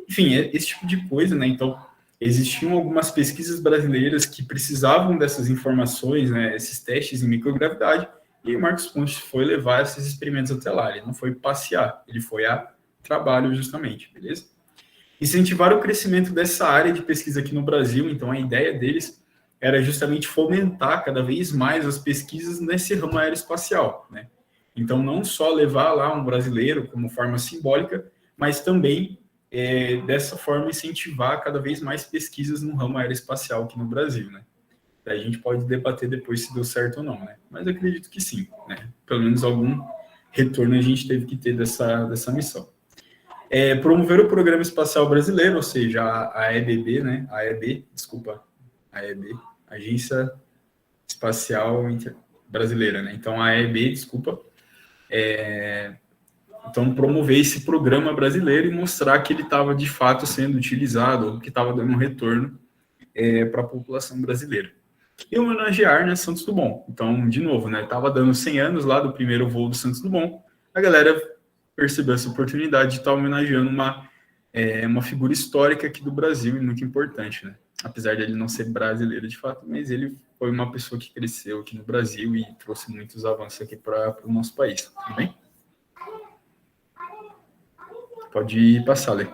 enfim, esse tipo de coisa, né? Então, existiam algumas pesquisas brasileiras que precisavam dessas informações, né, esses testes em microgravidade, e o Marcos Pontes foi levar esses experimentos até lá. Ele não foi passear, ele foi a trabalho justamente, beleza? Incentivar o crescimento dessa área de pesquisa aqui no Brasil, então a ideia deles era justamente fomentar cada vez mais as pesquisas nesse ramo aeroespacial, né? Então, não só levar lá um brasileiro como forma simbólica, mas também dessa forma incentivar cada vez mais pesquisas no ramo aeroespacial aqui no Brasil, né? Daí a gente pode debater depois se deu certo ou não, né? Mas eu acredito que sim, né? Pelo menos algum retorno a gente teve que ter dessa missão. Promover o Programa Espacial Brasileiro, ou seja, a AEB, né? AEB, Agência Espacial Brasileira, né? Então, a AEB, então, promover esse programa brasileiro e mostrar que ele estava, de fato, sendo utilizado, que estava dando um retorno para a população brasileira. E homenagear, né, Santos Dumont. Então, de novo, né, estava dando 100 anos lá do primeiro voo do Santos Dumont, a galera percebeu essa oportunidade de estar homenageando uma figura histórica aqui do Brasil e muito importante, né? Apesar de ele não ser brasileiro, de fato, mas ele foi uma pessoa que cresceu aqui no Brasil e trouxe muitos avanços aqui para o nosso país, tudo bem? Pode passar, Lê.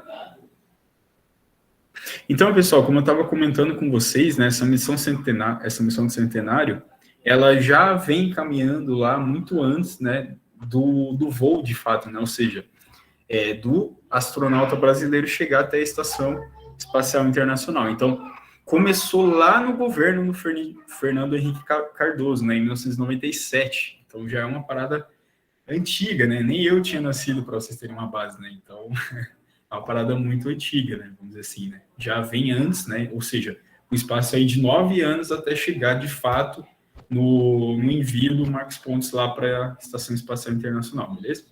Então, pessoal, como eu estava comentando com vocês, né, essa missão do centenário, ela já vem caminhando lá muito antes, né, do voo, de fato, né, ou seja, do astronauta brasileiro chegar até a Estação Espacial Internacional. Então, começou lá no governo do Fernando Henrique Cardoso, né, em 1997. Então, já é uma parada antiga, né? Nem eu tinha nascido, para vocês terem uma base, né? Então, é uma parada muito antiga, né? Vamos dizer assim, né? Já vem antes, né? Ou seja, um espaço aí de 9 anos até chegar, de fato, no envio do Marcos Pontes lá para a Estação Espacial Internacional, beleza?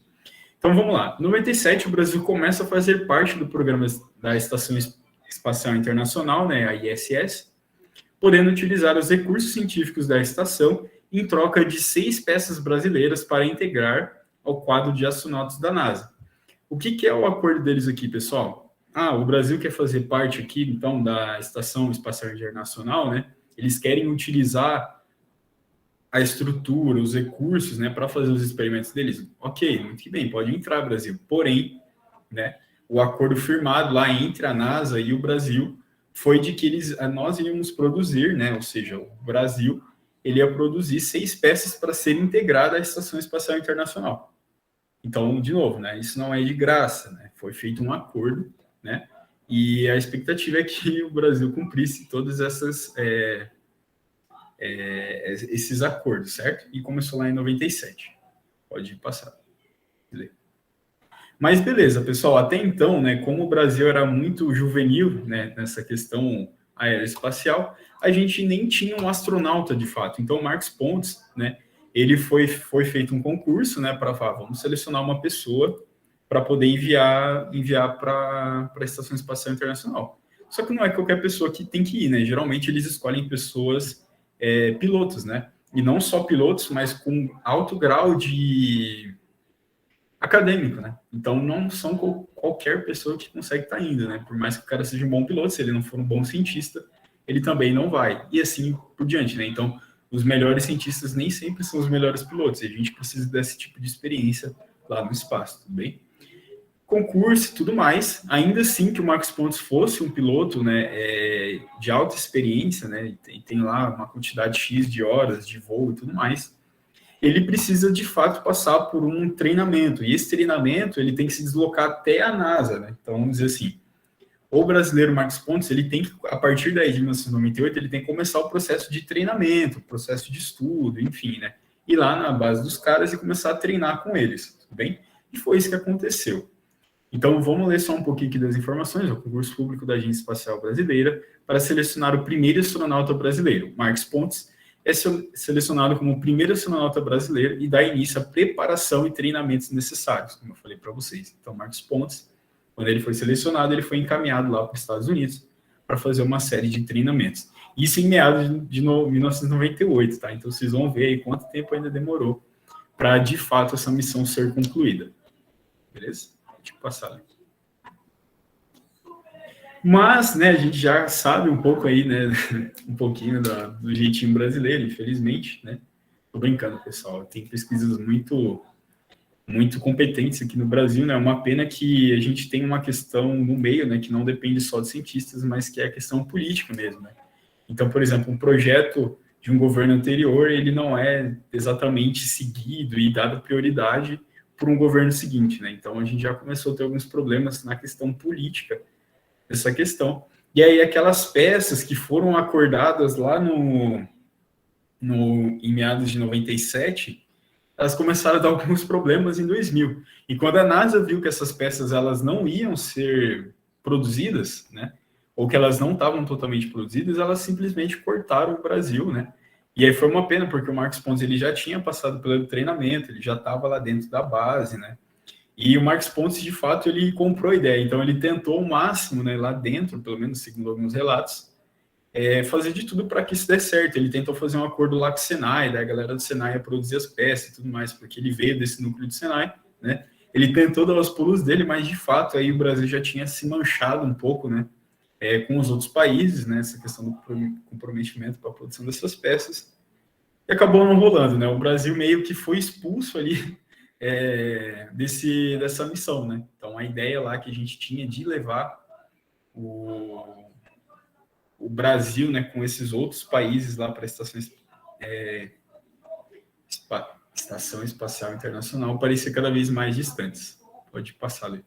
Então, vamos lá. Em 97, o Brasil começa a fazer parte do programa da Estação Espacial Internacional, né? A ISS, podendo utilizar os recursos científicos da estação em troca de 6 peças brasileiras para integrar ao quadro de astronautas da NASA. O que é o acordo deles aqui, pessoal? O Brasil quer fazer parte aqui, então, da Estação Espacial Internacional, né? Eles querem utilizar a estrutura, os recursos, né, para fazer os experimentos deles. Ok, muito que bem, pode entrar, Brasil. Porém, né, o acordo firmado lá entre a NASA e o Brasil foi de que nós íamos produzir, né, ou seja, o Brasil ele ia produzir 6 peças para ser integrada à Estação Espacial Internacional. Então, de novo, né, isso não é de graça, né, foi feito um acordo, né, e a expectativa é que o Brasil cumprisse todas esses acordos, certo? E começou lá em 97. Pode passar. Mas beleza, pessoal, até então, né, como o Brasil era muito juvenil, né, nessa questão aeroespacial, a gente nem tinha um astronauta de fato. Então, o Marcos Pontes, né, ele foi feito um concurso, né, para falar, vamos selecionar uma pessoa para poder enviar para a Estação Espacial Internacional. Só que não é qualquer pessoa que tem que ir, né? Geralmente eles escolhem pessoas pilotos, né? E não só pilotos, mas com alto grau de acadêmico, né? Então não são qualquer pessoa que consegue estar indo, né? Por mais que o cara seja um bom piloto, se ele não for um bom cientista, ele também não vai. E assim por diante, né? Então, os melhores cientistas nem sempre são os melhores pilotos, e a gente precisa desse tipo de experiência lá no espaço, tudo bem? Concurso e tudo mais, ainda assim que o Marcos Pontes fosse um piloto, né, de alta experiência, né, tem lá uma quantidade X de horas de voo e tudo mais, ele precisa de fato passar por um treinamento, e esse treinamento ele tem que se deslocar até a NASA, né? Então vamos dizer assim, o brasileiro Marcos Pontes, ele tem que, a partir daí de 1998, ele tem que começar o processo de treinamento, o processo de estudo, enfim, né, ir lá na base dos caras e começar a treinar com eles, tudo bem? E foi isso que aconteceu. Então, vamos ler só um pouquinho aqui das informações. O concurso público da Agência Espacial Brasileira para selecionar o primeiro astronauta brasileiro. Marcos Pontes é selecionado como o primeiro astronauta brasileiro e dá início à preparação e treinamentos necessários, como eu falei para vocês. Então, Marcos Pontes, quando ele foi selecionado, ele foi encaminhado lá para os Estados Unidos para fazer uma série de treinamentos. Isso em meados de 1998, tá? Então, vocês vão ver aí quanto tempo ainda demorou para, de fato, essa missão ser concluída. Beleza? Deixa eu passar ali. Mas, né, a gente já sabe um pouco aí, né, um pouquinho do jeitinho brasileiro, infelizmente, né. Tô brincando, pessoal. Tem pesquisas muito competentes aqui no Brasil, né. É uma pena que a gente tem uma questão no meio, né, que não depende só de cientistas, mas que é a questão política mesmo, né. Então, por exemplo, um projeto de um governo anterior, ele não é exatamente seguido e dado prioridade por um governo seguinte, né? Então a gente já começou a ter alguns problemas na questão política dessa questão. E aí aquelas peças que foram acordadas lá em meados de 97, elas começaram a dar alguns problemas em 2000. E quando a NASA viu que essas peças elas não iam ser produzidas, né? Ou que elas não estavam totalmente produzidas, elas simplesmente cortaram o Brasil, né? E aí foi uma pena, porque o Marcos Pontes ele já tinha passado pelo treinamento, ele já estava lá dentro da base, né? E o Marcos Pontes, de fato, ele comprou a ideia. Então, ele tentou o máximo, né, lá dentro, pelo menos segundo alguns relatos, fazer de tudo para que isso desse certo. Ele tentou fazer um acordo lá com o Senai, da galera do Senai ia produzir as peças e tudo mais, porque ele veio desse núcleo do Senai, né? Ele tentou dar os pulos dele, mas, de fato, aí o Brasil já tinha se manchado um pouco, né? Com os outros países, né, essa questão do comprometimento para a produção dessas peças, e acabou não rolando, né, o Brasil meio que foi expulso ali dessa missão, né, então a ideia lá que a gente tinha de levar o Brasil, né, com esses outros países lá para a Estação Espacial Internacional parecia cada vez mais distantes. Pode passar ali.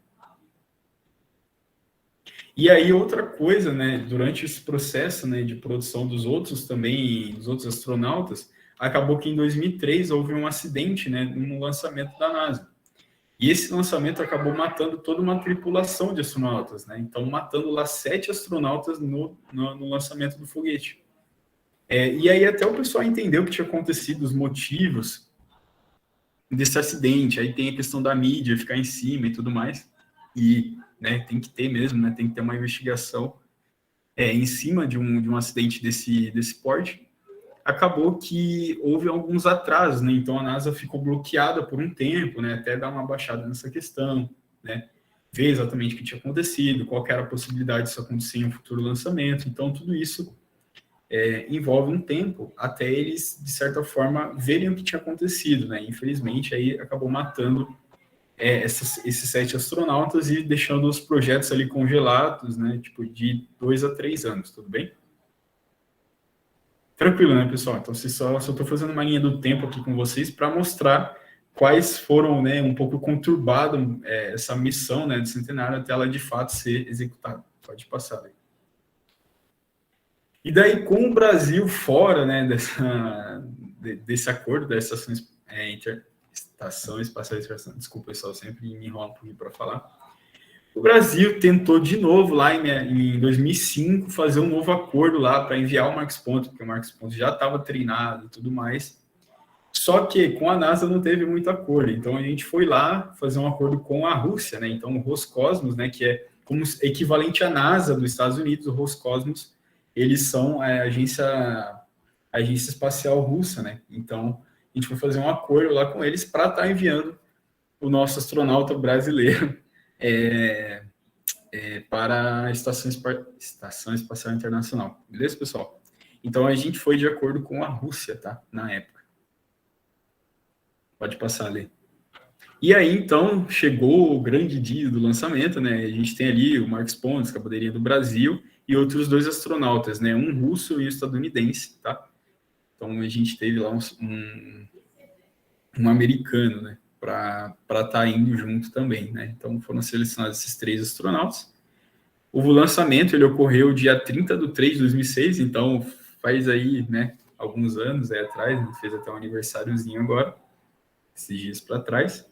E aí, outra coisa, né, durante esse processo, né, de produção dos outros astronautas, acabou que em 2003 houve um acidente, né, no lançamento da NASA. E esse lançamento acabou matando toda uma tripulação de astronautas, né, então matando lá 7 astronautas no lançamento do foguete. E aí até o pessoal entendeu o que tinha acontecido, os motivos desse acidente, aí tem a questão da mídia ficar em cima e tudo mais, e... né, tem que ter mesmo, né, tem que ter uma investigação em cima de um acidente desse porte. Acabou que houve alguns atrasos, né, então a NASA ficou bloqueada por um tempo, né, até dar uma baixada nessa questão, né, ver exatamente o que tinha acontecido, qual que era a possibilidade disso acontecer em um futuro lançamento. Então, tudo isso envolve um tempo até eles, de certa forma, verem o que tinha acontecido, né? Infelizmente, aí acabou matando esses 7 astronautas e deixando os projetos ali congelados, né? Tipo, de 2 a 3 anos, tudo bem? Tranquilo, né, pessoal? Então, só estou fazendo uma linha do tempo aqui com vocês para mostrar quais foram, né, um pouco conturbado essa missão, né, de centenário até ela de fato ser executada. Pode passar aí. E daí, com o Brasil fora, né, desse acordo da Estação Espacial Internacional, desculpa, pessoal, sempre me enrolo um pouquinho para falar. O Brasil tentou de novo lá em 2005 fazer um novo acordo lá para enviar o Marcos Pontes, porque o Marcos Pontes já estava treinado e tudo mais. Só que com a NASA não teve muito acordo. Então a gente foi lá fazer um acordo com a Rússia, né? Então o Roscosmos, né, que é como equivalente à NASA dos Estados Unidos, o Roscosmos, eles são a agência espacial russa, né? Então a gente foi fazer um acordo lá com eles para estar enviando o nosso astronauta brasileiro para a Estação Espacial Internacional. Beleza, pessoal? Então, a gente foi de acordo com a Rússia, tá? Na época. Pode passar ali. E aí, então, chegou o grande dia do lançamento, né? A gente tem ali o Marcos Pontes, que é a bandeirinha do Brasil, e outros 2 astronautas, né? Um russo e um estadunidense, tá? Então, a gente teve lá um americano, né? Para estar indo junto também, né? Então, foram selecionados esses 3 astronautas. O lançamento, ele ocorreu dia 30/3 de 2006, então faz aí, né, alguns anos aí atrás, ele fez até um aniversáriozinho agora, esses dias para trás,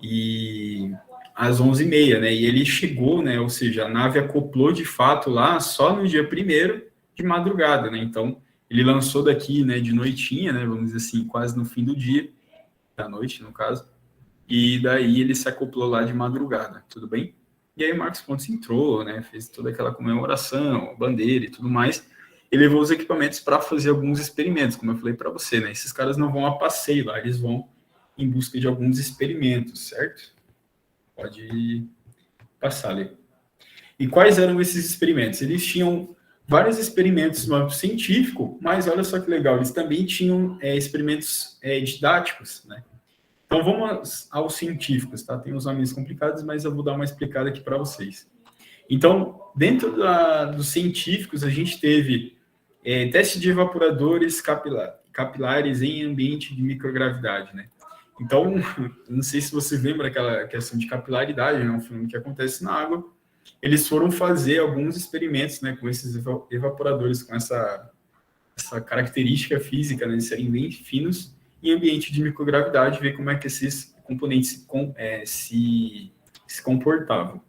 e às 11h30, né? E ele chegou, né? Ou seja, a nave acoplou de fato lá só no dia 1º de madrugada, né? Então, ele lançou daqui, né, de noitinha, né? Vamos dizer assim, quase no fim do dia, da noite, no caso, e daí ele se acoplou lá de madrugada, tudo bem? E aí o Marcos Pontes entrou, né, fez toda aquela comemoração, bandeira e tudo mais, e levou os equipamentos para fazer alguns experimentos, como eu falei para você, né, esses caras não vão a passeio lá, eles vão em busca de alguns experimentos, certo? Pode passar ali. E quais eram esses experimentos? Eles tinham vários experimentos no âmbito científico, mas olha só que legal, eles também tinham experimentos didáticos, né? Então vamos aos científicos, tá? Tem uns nomes complicados, mas eu vou dar uma explicada aqui para vocês. Então, dentro dos científicos, a gente teve teste de evaporadores capilares em ambiente de microgravidade, né? Então, não sei se você lembra aquela questão de capilaridade, né? Um fenômeno que acontece na água. Eles foram fazer alguns experimentos, né, com esses evaporadores, com essa característica física, né, de serem bem finos, em ambiente de microgravidade, ver como é que esses componentes se comportavam.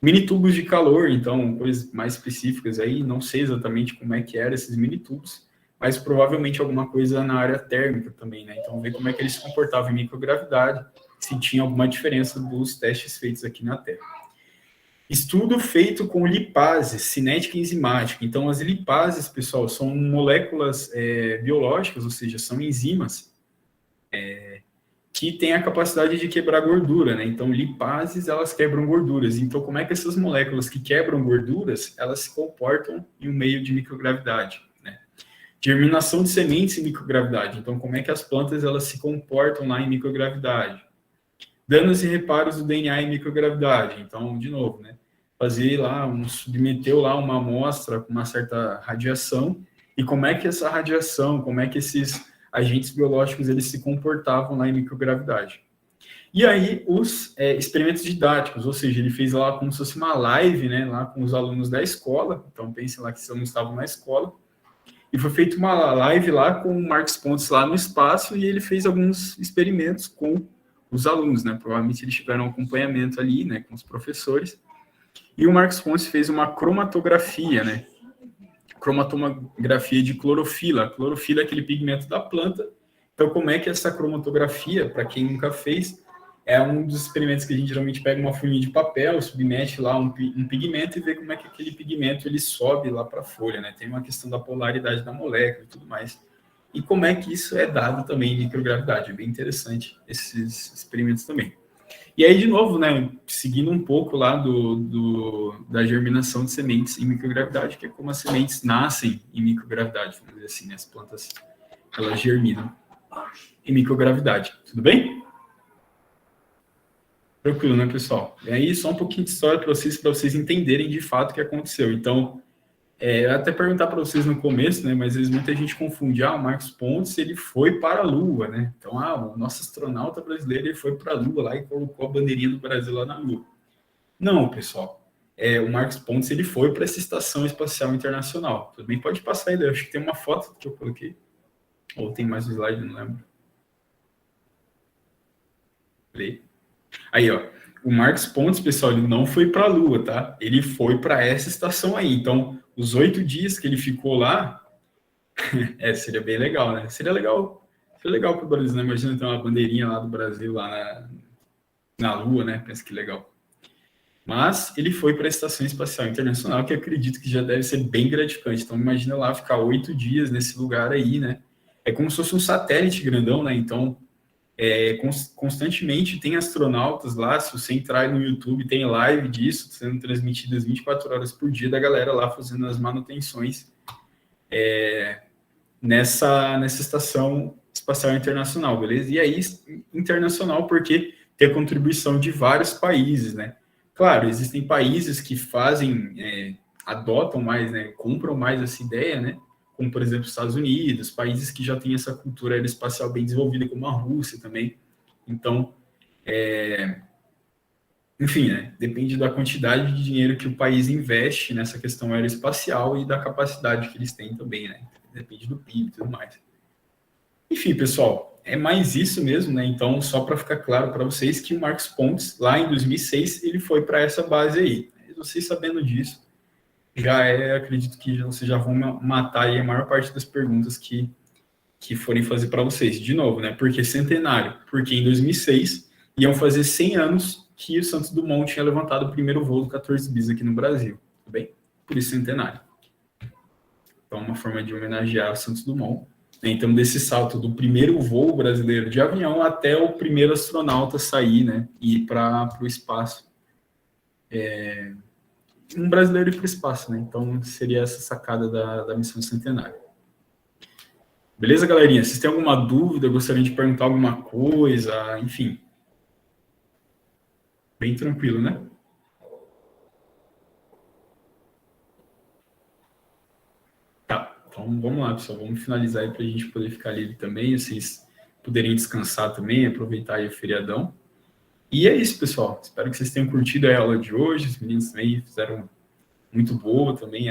Mini-tubos de calor, então, coisas mais específicas aí, não sei exatamente como é que eram esses mini-tubos, mas provavelmente alguma coisa na área térmica também, né? Então, ver como é que eles se comportavam em microgravidade, se tinha alguma diferença dos testes feitos aqui na Terra. Estudo feito com lipase, cinética e enzimática. Então, as lipases, pessoal, são moléculas biológicas, ou seja, são enzimas que têm a capacidade de quebrar gordura, né? Então, lipases, elas quebram gorduras. Então, como é que essas moléculas que quebram gorduras, elas se comportam em um meio de microgravidade, né? Germinação de sementes em microgravidade. Então, como é que as plantas, elas se comportam lá em microgravidade? Danos e reparos do DNA em microgravidade. Então, de novo, né? Fazer lá, submeteu lá uma amostra com uma certa radiação, e como é que essa radiação, como é que esses agentes biológicos, eles se comportavam lá em microgravidade. E aí, os experimentos didáticos, ou seja, ele fez lá como se fosse uma live, né, lá com os alunos da escola, então pensem lá que os alunos estavam na escola, e foi feita uma live lá com o Marcos Pontes lá no espaço, e ele fez alguns experimentos com os alunos, né, provavelmente eles tiveram um acompanhamento ali, né, com os professores, e o Marcos Pontes fez uma cromatografia, né, cromatografia de clorofila. A clorofila é aquele pigmento da planta. Então, como é que essa cromatografia, para quem nunca fez, é um dos experimentos que a gente geralmente pega uma folhinha de papel, submete lá um pigmento e vê como é que aquele pigmento ele sobe lá para a folha, né? Tem uma questão da polaridade da molécula e tudo mais. E como é que isso é dado também em microgravidade. É bem interessante esses experimentos também. E aí, de novo, né, seguindo um pouco lá da germinação de sementes em microgravidade, que é como as sementes nascem em microgravidade, vamos dizer assim, né, as plantas, elas germinam em microgravidade. Tudo bem? Tranquilo, né, pessoal? E aí, só um pouquinho de história para vocês entenderem de fato o que aconteceu. Então, eu até perguntar para vocês no começo, né, mas às vezes muita gente confunde, o Marcos Pontes, ele foi para a Lua, né? Então, o nosso astronauta brasileiro, ele foi para a Lua lá e colocou a bandeirinha do Brasil lá na Lua. Não, pessoal. O Marcos Pontes, ele foi para essa Estação Espacial Internacional. Também pode passar aí, acho que tem uma foto que eu coloquei. Ou tem mais um slide, não lembro. Aí, ó. O Marcos Pontes, pessoal, ele não foi para a Lua, tá? Ele foi para essa estação aí. Então, os 8 dias que ele ficou lá, seria bem legal, né? Seria legal para o Brasil, né? Imagina ter uma bandeirinha lá do Brasil, lá na Lua, né? Pensa que legal. Mas ele foi para a Estação Espacial Internacional, que eu acredito que já deve ser bem gratificante. Então, imagina lá ficar 8 dias nesse lugar aí, né? É como se fosse um satélite grandão, né? Então, constantemente tem astronautas lá. Se você entrar no YouTube, tem live disso, sendo transmitidas 24 horas por dia, da galera lá fazendo as manutenções nessa Estação Espacial Internacional, beleza? E aí, internacional, porque tem a contribuição de vários países, né? Claro, existem países que adotam mais, né? Compram mais essa ideia, né? Como, por exemplo, os Estados Unidos, países que já têm essa cultura aeroespacial bem desenvolvida, como a Rússia também. Então, enfim, né, depende da quantidade de dinheiro que o país investe nessa questão aeroespacial e da capacidade que eles têm também, né? Depende do PIB e tudo mais. Enfim, pessoal, é mais isso mesmo, né? Então, só para ficar claro para vocês que o Marcos Pontes, lá em 2006, ele foi para essa base aí. Vocês sabendo disso, acredito que vocês já vão matar aí a maior parte das perguntas que forem fazer para vocês. De novo, né? Por que centenário? Porque em 2006 iam fazer 100 anos que o Santos Dumont tinha levantado o primeiro voo do 14 bis aqui no Brasil. Tudo bem? Por isso centenário. Então, uma forma de homenagear o Santos Dumont. Então, desse salto do primeiro voo brasileiro de avião até o primeiro astronauta sair, né? E ir para o espaço. Um brasileiro ir para o espaço, né? Então, seria essa sacada da missão centenária. Beleza, galerinha? Vocês têm alguma dúvida? Gostariam de perguntar alguma coisa? Enfim. Bem tranquilo, né? Tá, então vamos lá, pessoal. Vamos finalizar aí para a gente poder ficar livre também. Vocês poderem descansar também, aproveitar aí o feriadão. E é isso, pessoal. Espero que vocês tenham curtido a aula de hoje. Os meninos também fizeram muito boa também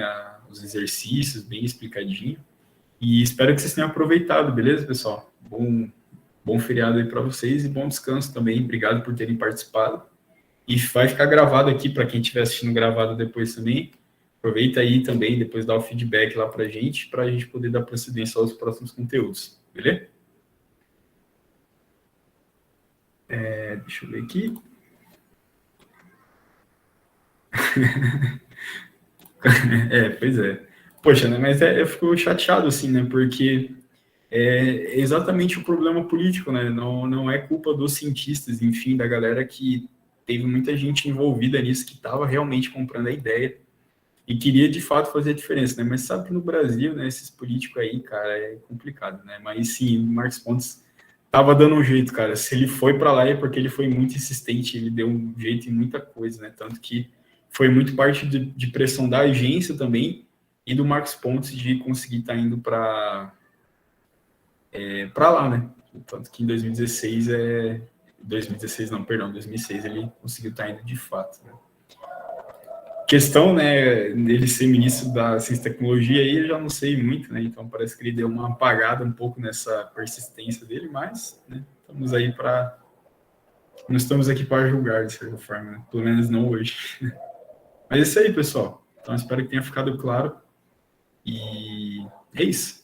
os exercícios, bem explicadinho. E espero que vocês tenham aproveitado, beleza, pessoal? Bom feriado aí para vocês e bom descanso também. Obrigado por terem participado. E vai ficar gravado aqui para quem estiver assistindo gravado depois também. Aproveita aí também, depois dá o feedback lá para a gente poder dar procedência aos próximos conteúdos, beleza? Deixa eu ver aqui. Pois é. Poxa, né? Mas eu fico chateado, assim, né? Porque é exatamente o problema político, né? Não é culpa dos cientistas, enfim, da galera que teve muita gente envolvida nisso, que estava realmente comprando a ideia e queria, de fato, fazer a diferença, né? Mas sabe que no Brasil, né, esses políticos aí, cara, é complicado, né? Mas sim, o Marcos Pontes tava dando um jeito, cara. Se ele foi para lá é porque ele foi muito insistente, ele deu um jeito em muita coisa, né? Tanto que foi muito parte de pressão da agência também e do Marcos Pontes de conseguir estar indo para lá, né? Tanto que em 2016 2006 ele conseguiu estar indo de fato, né? Questão, né, dele ser ministro da Ciência e Tecnologia aí, eu já não sei muito, né? Então parece que ele deu uma apagada um pouco nessa persistência dele, mas, né, não estamos aqui para julgar de certa forma, né? Pelo menos não hoje. Mas é isso aí, pessoal. Então espero que tenha ficado claro. E é isso.